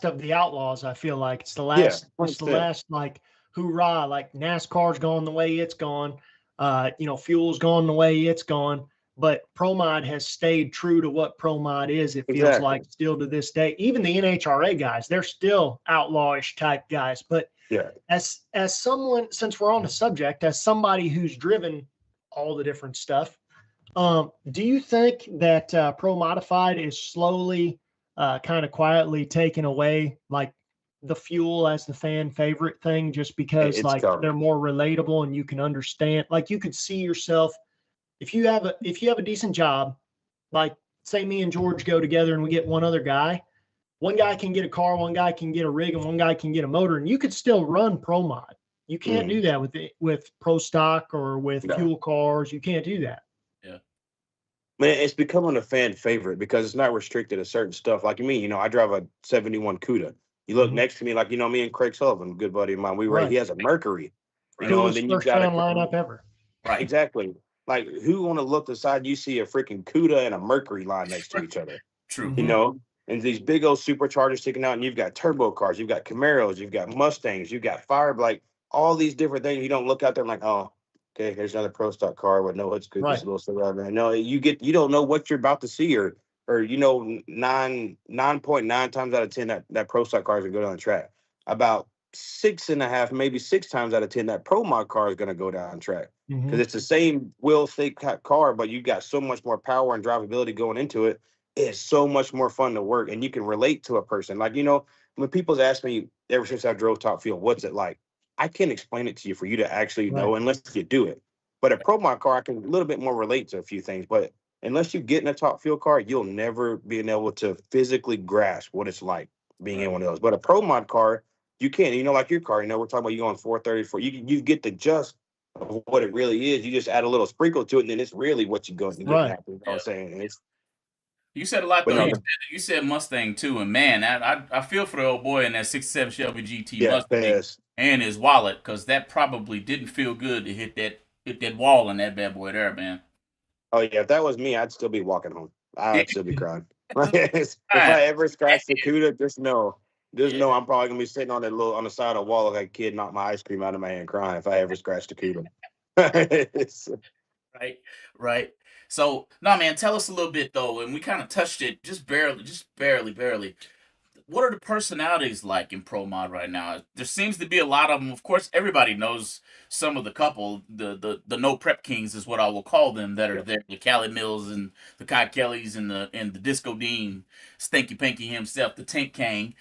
of the outlaws. I feel like it's the last. Yeah, it's the last like hoorah! Like NASCAR's gone the way it's gone. Fuel's gone the way it's gone. But Pro Mod has stayed true to what Pro Mod is. It feels like still to this day. Even the NHRA guys, they're still outlawish type guys. But yeah, as someone, since we're on the subject, as somebody who's driven all the different stuff, do you think that Pro Modified is slowly, kind of quietly taking away like the fuel as the fan favorite thing, just because like they're more relatable and you can understand, like you could see yourself if you have a decent job, like say me and George go together and we get one other guy, one guy can get a car, one guy can get a rig, and one guy can get a motor, and you could still run Pro Mod. You can't do that with Pro Stock or with fuel cars. You can't do that. Yeah. Man, it's becoming a fan favorite because it's not restricted to certain stuff. Like me, I drive a 71 CUDA. You look next to me, like, me and Craig Sullivan, good buddy of mine, he has a Mercury, and then you got a lineup ever. Right, exactly. Like, who want to look aside? You see a freaking CUDA and a Mercury line next to each other. True. And these big old superchargers sticking out, and you've got turbo cars, you've got Camaros, you've got Mustangs, you've got like all these different things. You don't look out there and like, oh, okay, here's another Pro Stock car with no hood scoop, this little stuff out there. No, you don't know what you're about to see, or 9.9 times out of 10 that Pro Stock car is gonna go down the track. About 6.5, maybe 6 times out of 10 that Pro Mod car is gonna go down the track. Because it's the same wheel thick car, but you got so much more power and drivability going into it. It's so much more fun to work, and you can relate to a person. Like, when people's asked me ever since I drove Top Fuel, what's it like? I can't explain it to you for you to actually know unless you do it. But a Pro Mod car, I can a little bit more relate to a few things. But unless you get in a Top Fuel car, you'll never be able to physically grasp what it's like being in one of those. But a Pro Mod car, you can. Like your car, we're talking about you going 434. You get the just of what it really is. You just add a little sprinkle to it, and then it's really what you're going to get. You know what I'm saying? You said a lot, though. You said Mustang, too. And, man, I feel for the old boy in that 67 Shelby GT Mustang and his wallet, because that probably didn't feel good to hit that wall in that bad boy there, man. Oh, yeah. If that was me, I'd still be walking home. I'd still be crying. If I ever scratch the CUDA, just know I'm probably going to be sitting on the side of the wall like a kid knocked my ice cream out of my hand crying if I ever scratch the CUDA. Right. So, no, man, tell us a little bit, though, and we kind of touched it just barely. What are the personalities like in Pro Mod right now? There seems to be a lot of them. Of course, everybody knows some of the couple, the no prep kings is what I will call them, that are there. The Cali Mills and the Kai Kellys and the Disco Dean, Stinky Pinky himself, the Tank King,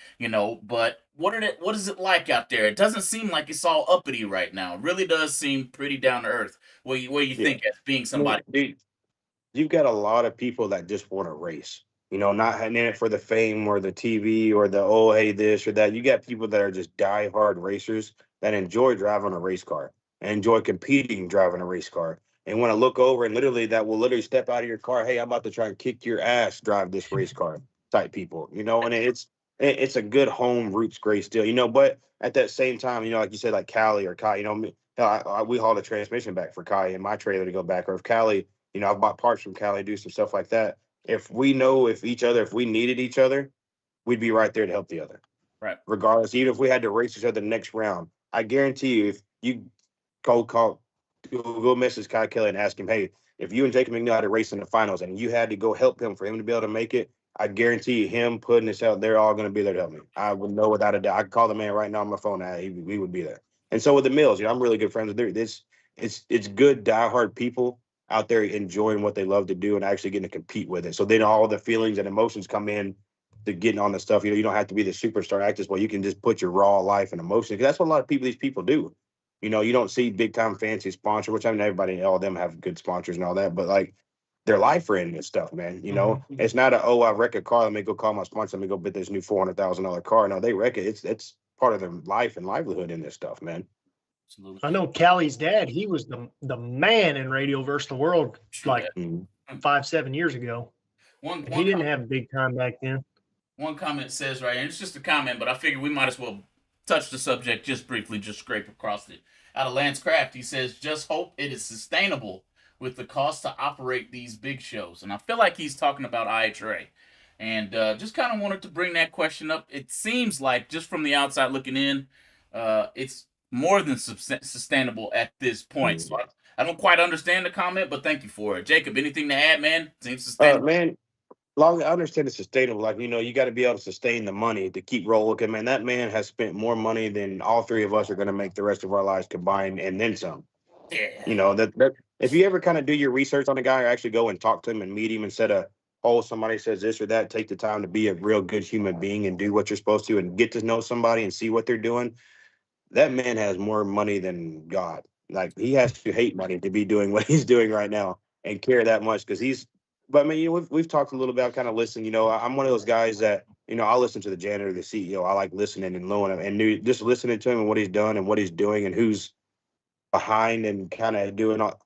but what is it like out there? It doesn't seem like it's all uppity right now. It really does seem pretty down to earth. What you think as being somebody? Dude, you've got a lot of people that just want to race. Not in it for the fame or the TV or the, oh, hey, this or that. You got people that are just diehard racers that enjoy driving a race car and enjoy competing driving a race car and want to look over and that will literally step out of your car. Hey, I'm about to try and kick your ass, drive this race car type people, and it's a good home roots grace deal, but at that same time, like you said, like Cali or Kai, we haul the transmission back for Kai in my trailer to go back, or if Cali, I've bought parts from Cali, do some stuff like that. If we know if we needed each other, we'd be right there to help the other. Right. Regardless, even if we had to race each other the next round, I guarantee you, if you go message Kyle Kelly and ask him, hey, if you and Jacob McNeil had to race in the finals and you had to go help him for him to be able to make it, I guarantee you, him putting this out, they're all going to be there to help me. I would know without a doubt. I could call the man right now on my phone. We would be there. And so with the Mills, I'm really good friends with them. It's good, diehard people out there enjoying what they love to do and actually getting to compete with it. So then all the feelings and emotions come in to getting on the stuff. You don't have to be the superstar actress, but you can just put your raw life and emotion. Because that's what a lot of these people do. You don't see big time fancy sponsor, which everybody, all of them have good sponsors and all that, but like their life are in this stuff, man. It's not I wreck a car, let me go call my sponsor, let me go bid this new $400,000 car. No, they wreck it. It's part of their life and livelihood in this stuff, man. Absolutely. I know Callie's dad, he was the man in Radio versus the World like Mhm. 5-7 years ago. One He didn't have a big time back then. One comment says right, and it's just a comment, but I figure we might as well touch the subject just briefly, just scrape across it. Out of Lance Craft, he says, just hope it is sustainable with the cost to operate these big shows. And I feel like he's talking about IHRA. And just kind of wanted to bring that question up. It seems like, just from the outside looking in, it's more than sustainable at this point. So I don't quite understand the comment, but thank you for it. Jacob, anything to add, man? Seems sustainable. Man, long I understand it's sustainable. Like, you got to be able to sustain the money to keep rolling. Okay, man, that man has spent more money than all three of us are going to make the rest of our lives combined, and then some. Yeah. That if you ever kind of do your research on a guy or actually go and talk to him and meet him instead of, oh, somebody says this or that, take the time to be a real good human being and do what you're supposed to and get to know somebody and see what they're doing. That man has more money than God. Like, he has to hate money to be doing what he's doing right now and care that much because he's. But I mean, we've talked a little bit. I kind of listen. I'm one of those guys that I listen to the janitor, the CEO. I like listening and knowing him and just listening to him and what he's done and what he's doing and who's behind and kind of doing all.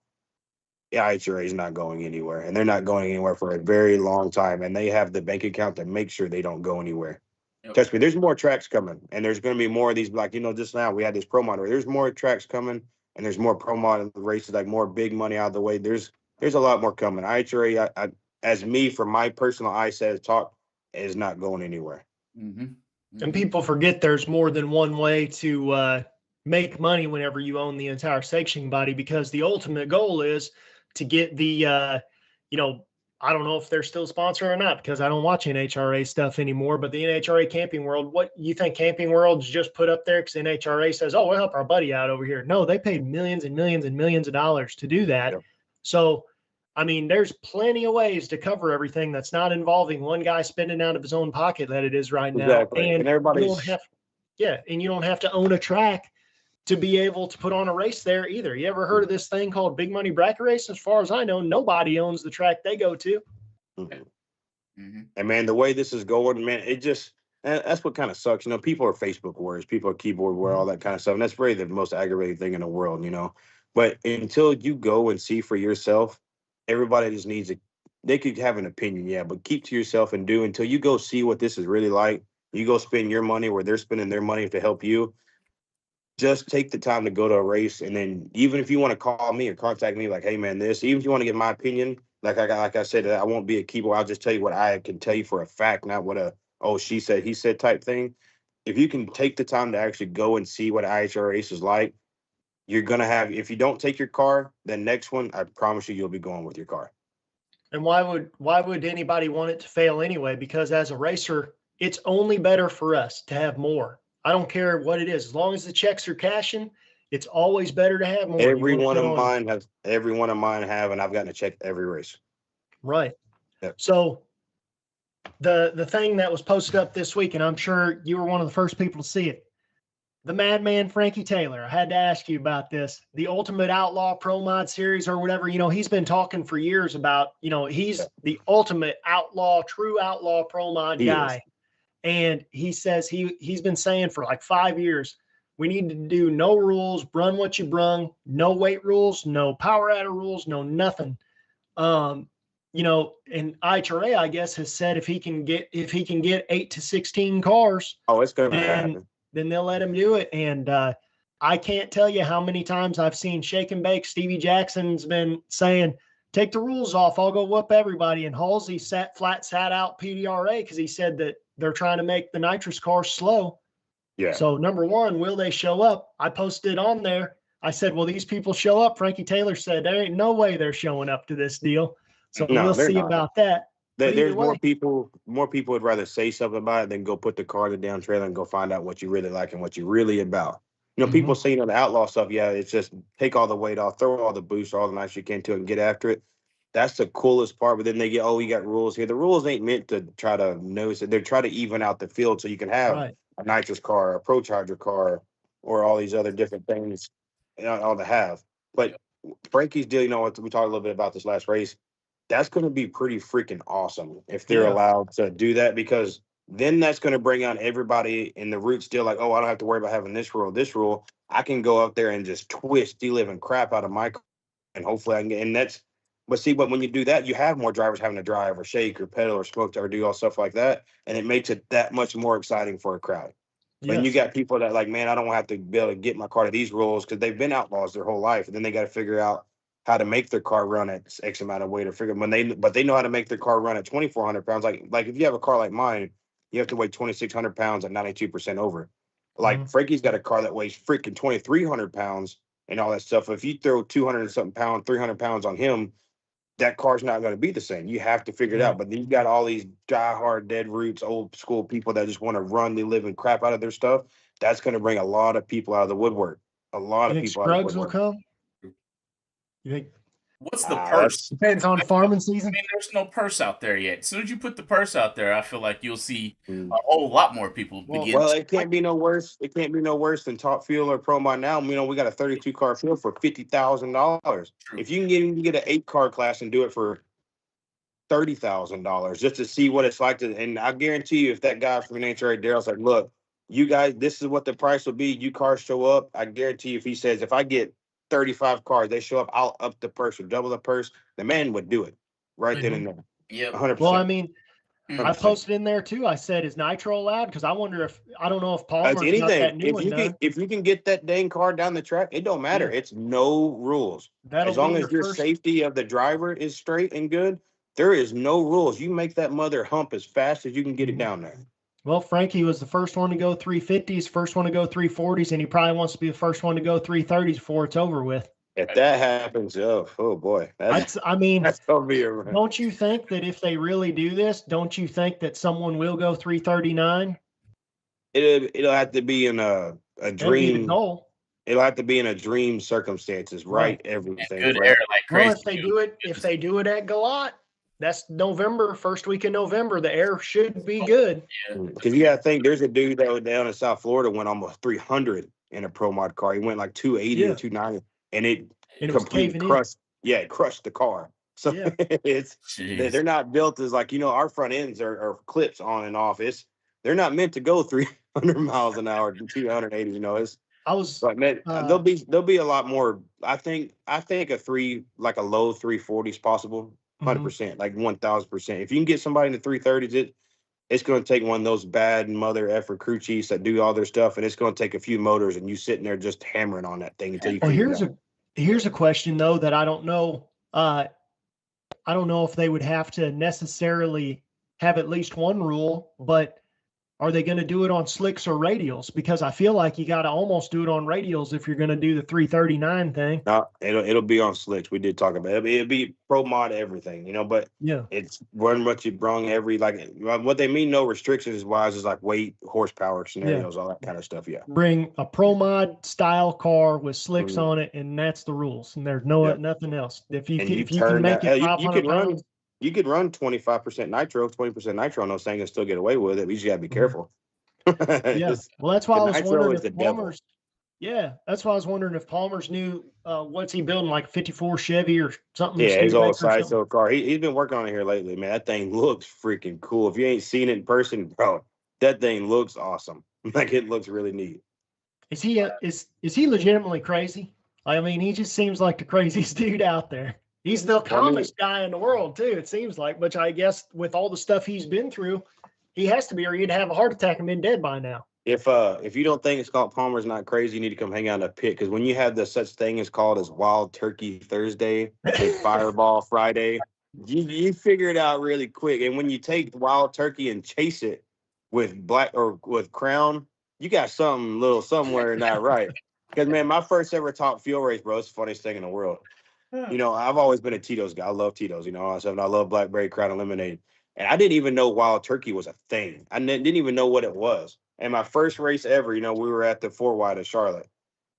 IHRA is not going anywhere, and they're not going anywhere for a very long time. And they have the bank account to make sure they don't go anywhere. Yep. Trust me, there's more tracks coming, and there's going to be more of these. Like, just now we had this pro mod. There's more tracks coming, and there's more pro mod races, like more big money out of the way. There's a lot more coming. IHRA, as me from my personal eyesight talk, is not going anywhere. Mm-hmm. Mm-hmm. And people forget there's more than one way to make money whenever you own the entire sanctioning body, because the ultimate goal is to get the, I don't know if they're still sponsoring or not because I don't watch NHRA stuff anymore, but the NHRA Camping World, what you think Camping World's just put up there because NHRA says, oh, we'll help our buddy out over here. No, they paid millions and millions and millions of dollars to do that. Yep. So, I mean, there's plenty of ways to cover everything that's not involving one guy spending out of his own pocket that it is right now. Exactly. And you everybody's don't have to own a track to be able to put on a race there either. You ever heard of this thing called Big Money Bracket Race? As far as I know, nobody owns the track they go to. Mm-hmm. And man, the way this is going, man, that's what kind of sucks. People are Facebook warriors, people are keyboard warriors, all that kind of stuff. And that's really the most aggravating thing in the world, But until you go and see for yourself, everybody just needs they could have an opinion, yeah, but keep to yourself and do until you go see what this is really like. You go spend your money where they're spending their money to help you. Just take the time to go to a race, and then even if you want to call me or contact me, like, hey man, even if you want to get my opinion, like I said, I won't be a keyboard. I'll just tell you what I can tell you for a fact, not what she said, he said type thing. If you can take the time to actually go and see what IHRA race is like, you're gonna have. If you don't take your car, the next one, I promise you'll be going with your car. And why would anybody want it to fail anyway? Because as a racer, it's only better for us to have more. I don't care what it is. As long as the checks are cashing, it's always better to have more. Every one of mine have, and I've gotten a check every race. Right. Yep. So the thing that was posted up this week, and I'm sure you were one of the first people to see it, the Madman Frankie Taylor. I had to ask you about this. The Ultimate Outlaw Pro Mod Series or whatever, he's been talking for years about, he's the ultimate outlaw, true outlaw pro mod guy. Is. And he says he's been saying for like 5 years, we need to do no rules, run what you brung, no weight rules, no power adder rules, no nothing. And IHRA, I guess, has said if he can get 8 to 16 cars, it's going to happen. Then they'll let him do it. And I can't tell you how many times I've seen Shake and Bake. Stevie Jackson's been saying, take the rules off, I'll go whoop everybody. And Halsey sat out PDRA because he said that they're trying to make the nitrous cars slow. Yeah. So number one, will they show up? I posted on there. I said, will these people show up? Frankie Taylor said, there ain't no way they're showing up to this deal. So we'll see about that. There's more people would rather say something about it than go put the car in the down trailer and go find out what you really like and what you're really about. People say, the outlaw stuff, yeah, it's just take all the weight off, throw all the boost, all the nice you can to it and get after it. That's the coolest part. But then they get, you got rules here. The rules ain't meant to try to notice it. They're trying to even out the field so you can have a nitrous car, a Pro Charger car, or all these other different things all to have. But Frankie's deal, we talked a little bit about this last race. That's going to be pretty freaking awesome if they're allowed to do that, because then that's going to bring out everybody in the root still like, oh, I don't have to worry about having this rule. I can go up there and just twist the living crap out of my car, and hopefully I can get. And that's, but see, but when you do that, you have more drivers having to drive or shake or pedal or smoke or do all stuff like that, and it makes it that much more exciting for a crowd. When you got people that like, man, I don't have to be able to get my car to these rules because they've been outlaws their whole life, and then they got to figure out how to make their car run at X amount of weight or figure but they know how to make their car run at 2,400 pounds. Like if you have a car like mine, you have to weigh 2,600 pounds at 92% over. Like Frankie's got a car that weighs freaking 2,300 pounds and all that stuff. If you throw 200 and something pounds, 300 pounds on him, that car's not going to be the same. You have to figure it out. But then you got all these diehard dead roots, old school people that just want to run the living crap out of their stuff. That's going to bring a lot of people out of the woodwork. A lot of people out of the woodwork. Scruggs will come? You think? What's the purse? Depends on farming I season. mean, there's no purse out there yet. As soon as you put the purse out there, I feel like you'll see a whole lot more people begin. Well, it can't be no worse. It can't be no worse than Top Fuel or Pro Mod now. You know, we got a 32 car field for $50,000. If you can get an 8 car class and do it for $30,000 just to see what it's like to, and I guarantee you, if that guy from NHRA Daryl's like, look, you guys, this is what the price will be. You cars show up. I guarantee you, if he says, if I get 35 cars, they show up, I'll up the purse or double the purse. The man would do it right then and there. Yeah, 100%. Well, I mean, 100%. I posted in there too. I said, "Is nitro allowed?" Because I wonder if I don't know if Palmer's got that anything. new one. If you can get that dang car down the track, it don't matter. It's no rules. That'll As long be as your your first- safety of the driver is straight and good, there is no rules. You make that mother hump as fast as you can get it down there. Well, Frankie was the first one to go 350s, first one to go 340s, and he probably wants to be the first one to go 330s before it's over with. If that happens, oh boy, I mean, that's gonna be a. don't you think that if they really do this, don't you think that someone will go 339? It'll have to be in a That'd be the dream. goal. It'll have to be in a dream circumstances, right? Everything. good right? air like crazy. Well, if they do it at Galat, that's November, first week in November. The air should be good. Because you got to think, there's a dude that was down in South Florida went almost 300 in a Pro Mod car. He went like 280 or 290, and it And it was completely caving in. crushed. Yeah, it crushed the car. So Yeah. they're not built as like, our front ends are clips on and off. They're not meant to go 300 miles an hour to 280. I was But man, there'll be a lot more. I think a low 340 is possible. 100%, like 1,000%. If you can get somebody in the 330s, it's going to take one of those bad mother effer crew chiefs that do all their stuff, and it's going to take a few motors, and you sitting there just hammering on that thing until you. Well, figure it out. here's a question though that I don't know. I don't know if they would have to necessarily have at least one rule, but are they going to do it on slicks or radials? Because I feel like you got to almost do it on radials if you're going to do the 339 thing. No, it'll be on slicks. We did talk about it. It'll be Pro Mod everything, but Yeah. it's run what you brung every, like what they mean no restrictions wise is like weight, horsepower scenarios, all that kind of stuff. Yeah. Bring a Pro Mod style car with slicks on it, and that's the rules. And there's nothing else. If you can make it 500 pounds. You could run 25% nitro, 20% nitro on those things and still get away with it. We just gotta be careful. Yeah. Well, that's why I was nitro wondering is the if devil. Palmer's. Yeah, that's why I was wondering if Palmer's new. What's he building, like 54 Chevy or something? Yeah, his Studebaker or old something? sideshow car. He's been working on it here lately, man. That thing looks freaking cool. If you ain't seen it in person, bro, that thing looks awesome. Like it looks really neat. Is he is he legitimately crazy? I mean, he just seems like the craziest dude out there. He's the calmest guy in the world too. It seems like, which I guess with all the stuff he's been through, he has to be, or he'd have a heart attack and been dead by now. If you don't think Scott Palmer's not crazy, you need to come hang out in a pit, because when you have the such thing as called as Wild Turkey Thursday and Fireball Friday, you figure it out really quick. And when you take Wild Turkey and chase it with black or with Crown, you got something little somewhere not right. Because man, my first ever Top Fuel race, bro, it's the funniest thing in the world. I've always been a Tito's guy. I love Tito's, all that stuff, and I love Blackberry, Crown, and Lemonade. And I didn't even know Wild Turkey was a thing. I didn't even know what it was. And my first race ever, we were at the 4 Wide in Charlotte.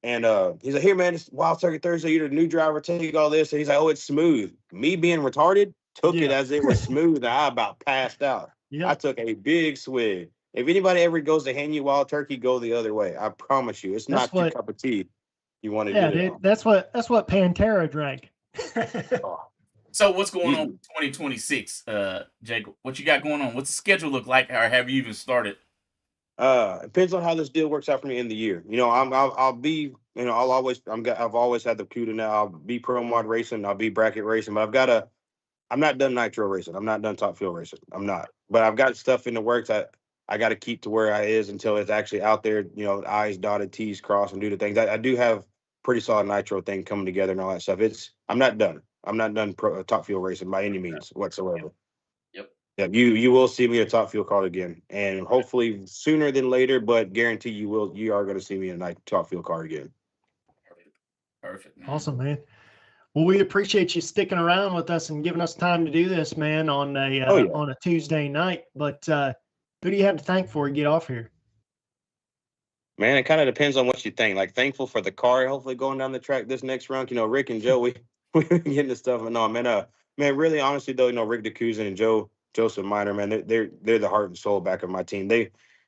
And he's like, here, man, it's Wild Turkey Thursday. You're the new driver. Take all this. And he's like, oh, it's smooth. Me being retarded took it as it was smooth. And I about passed out. I took a big swig. If anybody ever goes to hand you Wild Turkey, go the other way. I promise you. It's not your cup of tea. You want to do it. Dude, that's what Pantera drank. So what's going on with 2026, Jacob? What you got going on? What's the schedule look like, or have you even started? Depends on how this deal works out for me in the year. You know, I'll be, you know, I've always had the CUDA now. I'll be pro mod racing. I'll be bracket racing, but I'm not done nitro racing. I'm not done top fuel racing. I'm not, but I've got stuff in the works. I got to keep to where I is until it's actually out there. You know, I's dotted, T's crossed, and do the things. I do have pretty solid nitro thing coming together and all that stuff. I'm not done. I'm not done top fuel racing by any means whatsoever. Yep. Yeah, you will see me in a top fuel car again, and hopefully sooner than later. But guarantee you are going to see me in a top fuel car again. Perfect. Man. Awesome, man. Well, we appreciate you sticking around with us and giving us time to do this, man, on a Tuesday night. But who do you have to thank before you get off here? Man, it kind of depends on what you think. Like, thankful for the car, hopefully going down the track this next round. You know, Rick and Joe, we getting the stuff. And no, man, really, honestly though, you know, Rick DeCousin and Joseph Miner, man, they're the heart and soul back of my team.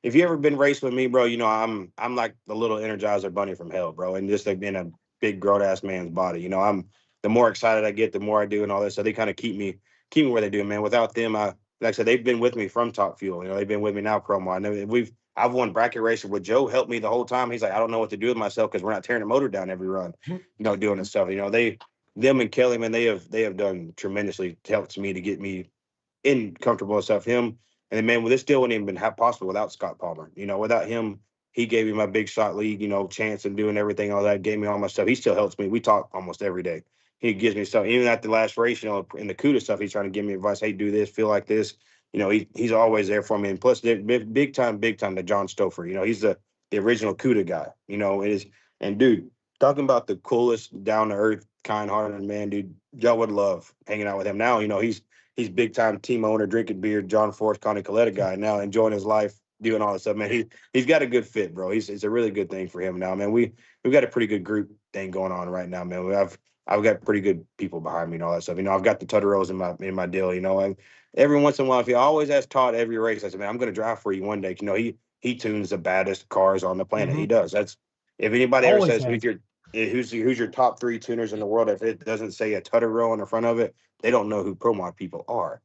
If you ever been racing with me, bro, you know I'm like the little Energizer bunny from hell, bro, and just like in a big grown ass man's body. You know, the more excited I get, the more I do, and all that. So they kind of keep me where they do, man. Without them, like I said, they've been with me from Top Fuel. You know, they've been with me now, promo. I know I've won bracket racing with Joe. Helped me the whole time. He's like, I don't know what to do with myself because we're not tearing the motor down every run. You know, doing this stuff. You know, them and Kelly, man, they have done tremendously. Helped me to get me in comfortable and stuff. Him and then, man, this deal wouldn't even been possible without Scott Palmer. You know, without him, he gave me my big shot league. You know, chance and doing everything, all that. Gave me all my stuff. He still helps me. We talk almost every day. He gives me stuff. Even at the last race, you know, in the CUDA stuff, he's trying to give me advice. Hey, do this, feel like this. You know, he's always there for me. And plus, big time to John Stouffer. You know, he's the original CUDA guy. You know, and dude, talking about the coolest, down to earth, kind hearted man, dude. Y'all would love hanging out with him. Now, you know, he's big time team owner, drinking beer, John Forrest, Connie Coletta guy. Now enjoying his life, doing all this stuff, man. He's got a good fit, bro. It's a really good thing for him now, man. We've got a pretty good group thing going on right now, man. I've got pretty good people behind me and all that stuff. You know, I've got the Tuttaros in my deal. You know, and every once in a while, if you always ask Todd every race, I said, man, I'm going to drive for you one day. You know, he tunes the baddest cars on the planet. Mm-hmm. He does. That's if anybody ever Always says who's your top 3 tuners in the world, if it doesn't say a Tuttaro on the front of it, they don't know who Pro Mod people are.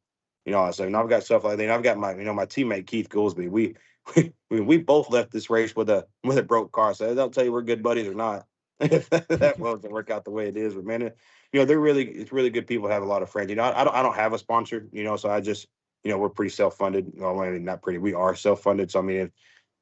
You know, so I've got stuff like that. And I've got my teammate Keith Goolsby. We both left this race with a broke car. So don't tell you we're good buddies or not. That doesn't work out the way it is. But man, you know, it's really good people. Have a lot of friends. You know, I don't have a sponsor. You know, so I just, you know, we're pretty self-funded. Well, I mean, not pretty. We are self-funded. So I mean,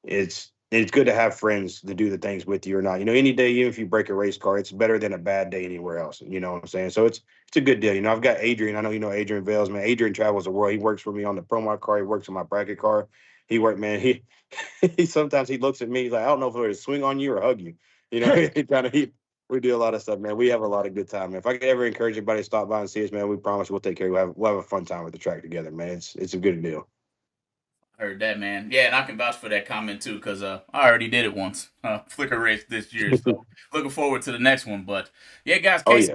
it's good to have friends to do the things with you or not. You know, any day, even if you break a race car, it's better than a bad day anywhere else. You know what I'm saying? So it's a good deal. You know, I've got Adrian. I know you know Adrian Vales, man. Adrian travels the world. He works for me on the Pro Mod car. He works on my bracket car. He worked, man. He sometimes he looks at me. He's like, I don't know if it's swing on you or hug you. You know, we do a lot of stuff, man. We have a lot of good time, man. If I could ever encourage anybody to stop by and see us, man, we promise we'll take care of you. We'll have a fun time with the track together, man. It's a good deal. Heard that, man. Yeah, and I can vouch for that comment too, because I already did it once. Flicker race this year, so looking forward to the next one. But yeah, guys. Casey,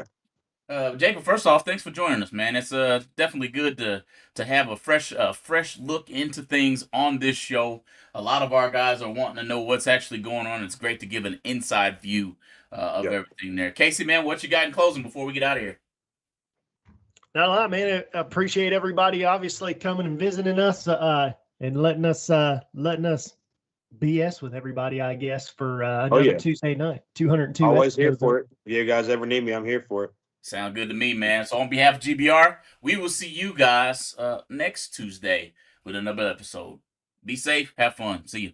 Jacob, first off, thanks for joining us, man. It's definitely good to have a fresh look into things on this show. A lot of our guys are wanting to know what's actually going on. It's great to give an inside view of everything there. Casey, man, what you got in closing before we get out of here? No, man, I appreciate everybody obviously coming and visiting us and letting us BS with everybody, I guess, for another Tuesday night. 202. Always here for it. If you guys ever need me, I'm here for it. Sound good to me, man. So on behalf of GBR, we will see you guys next Tuesday with another episode. Be safe. Have fun. See you.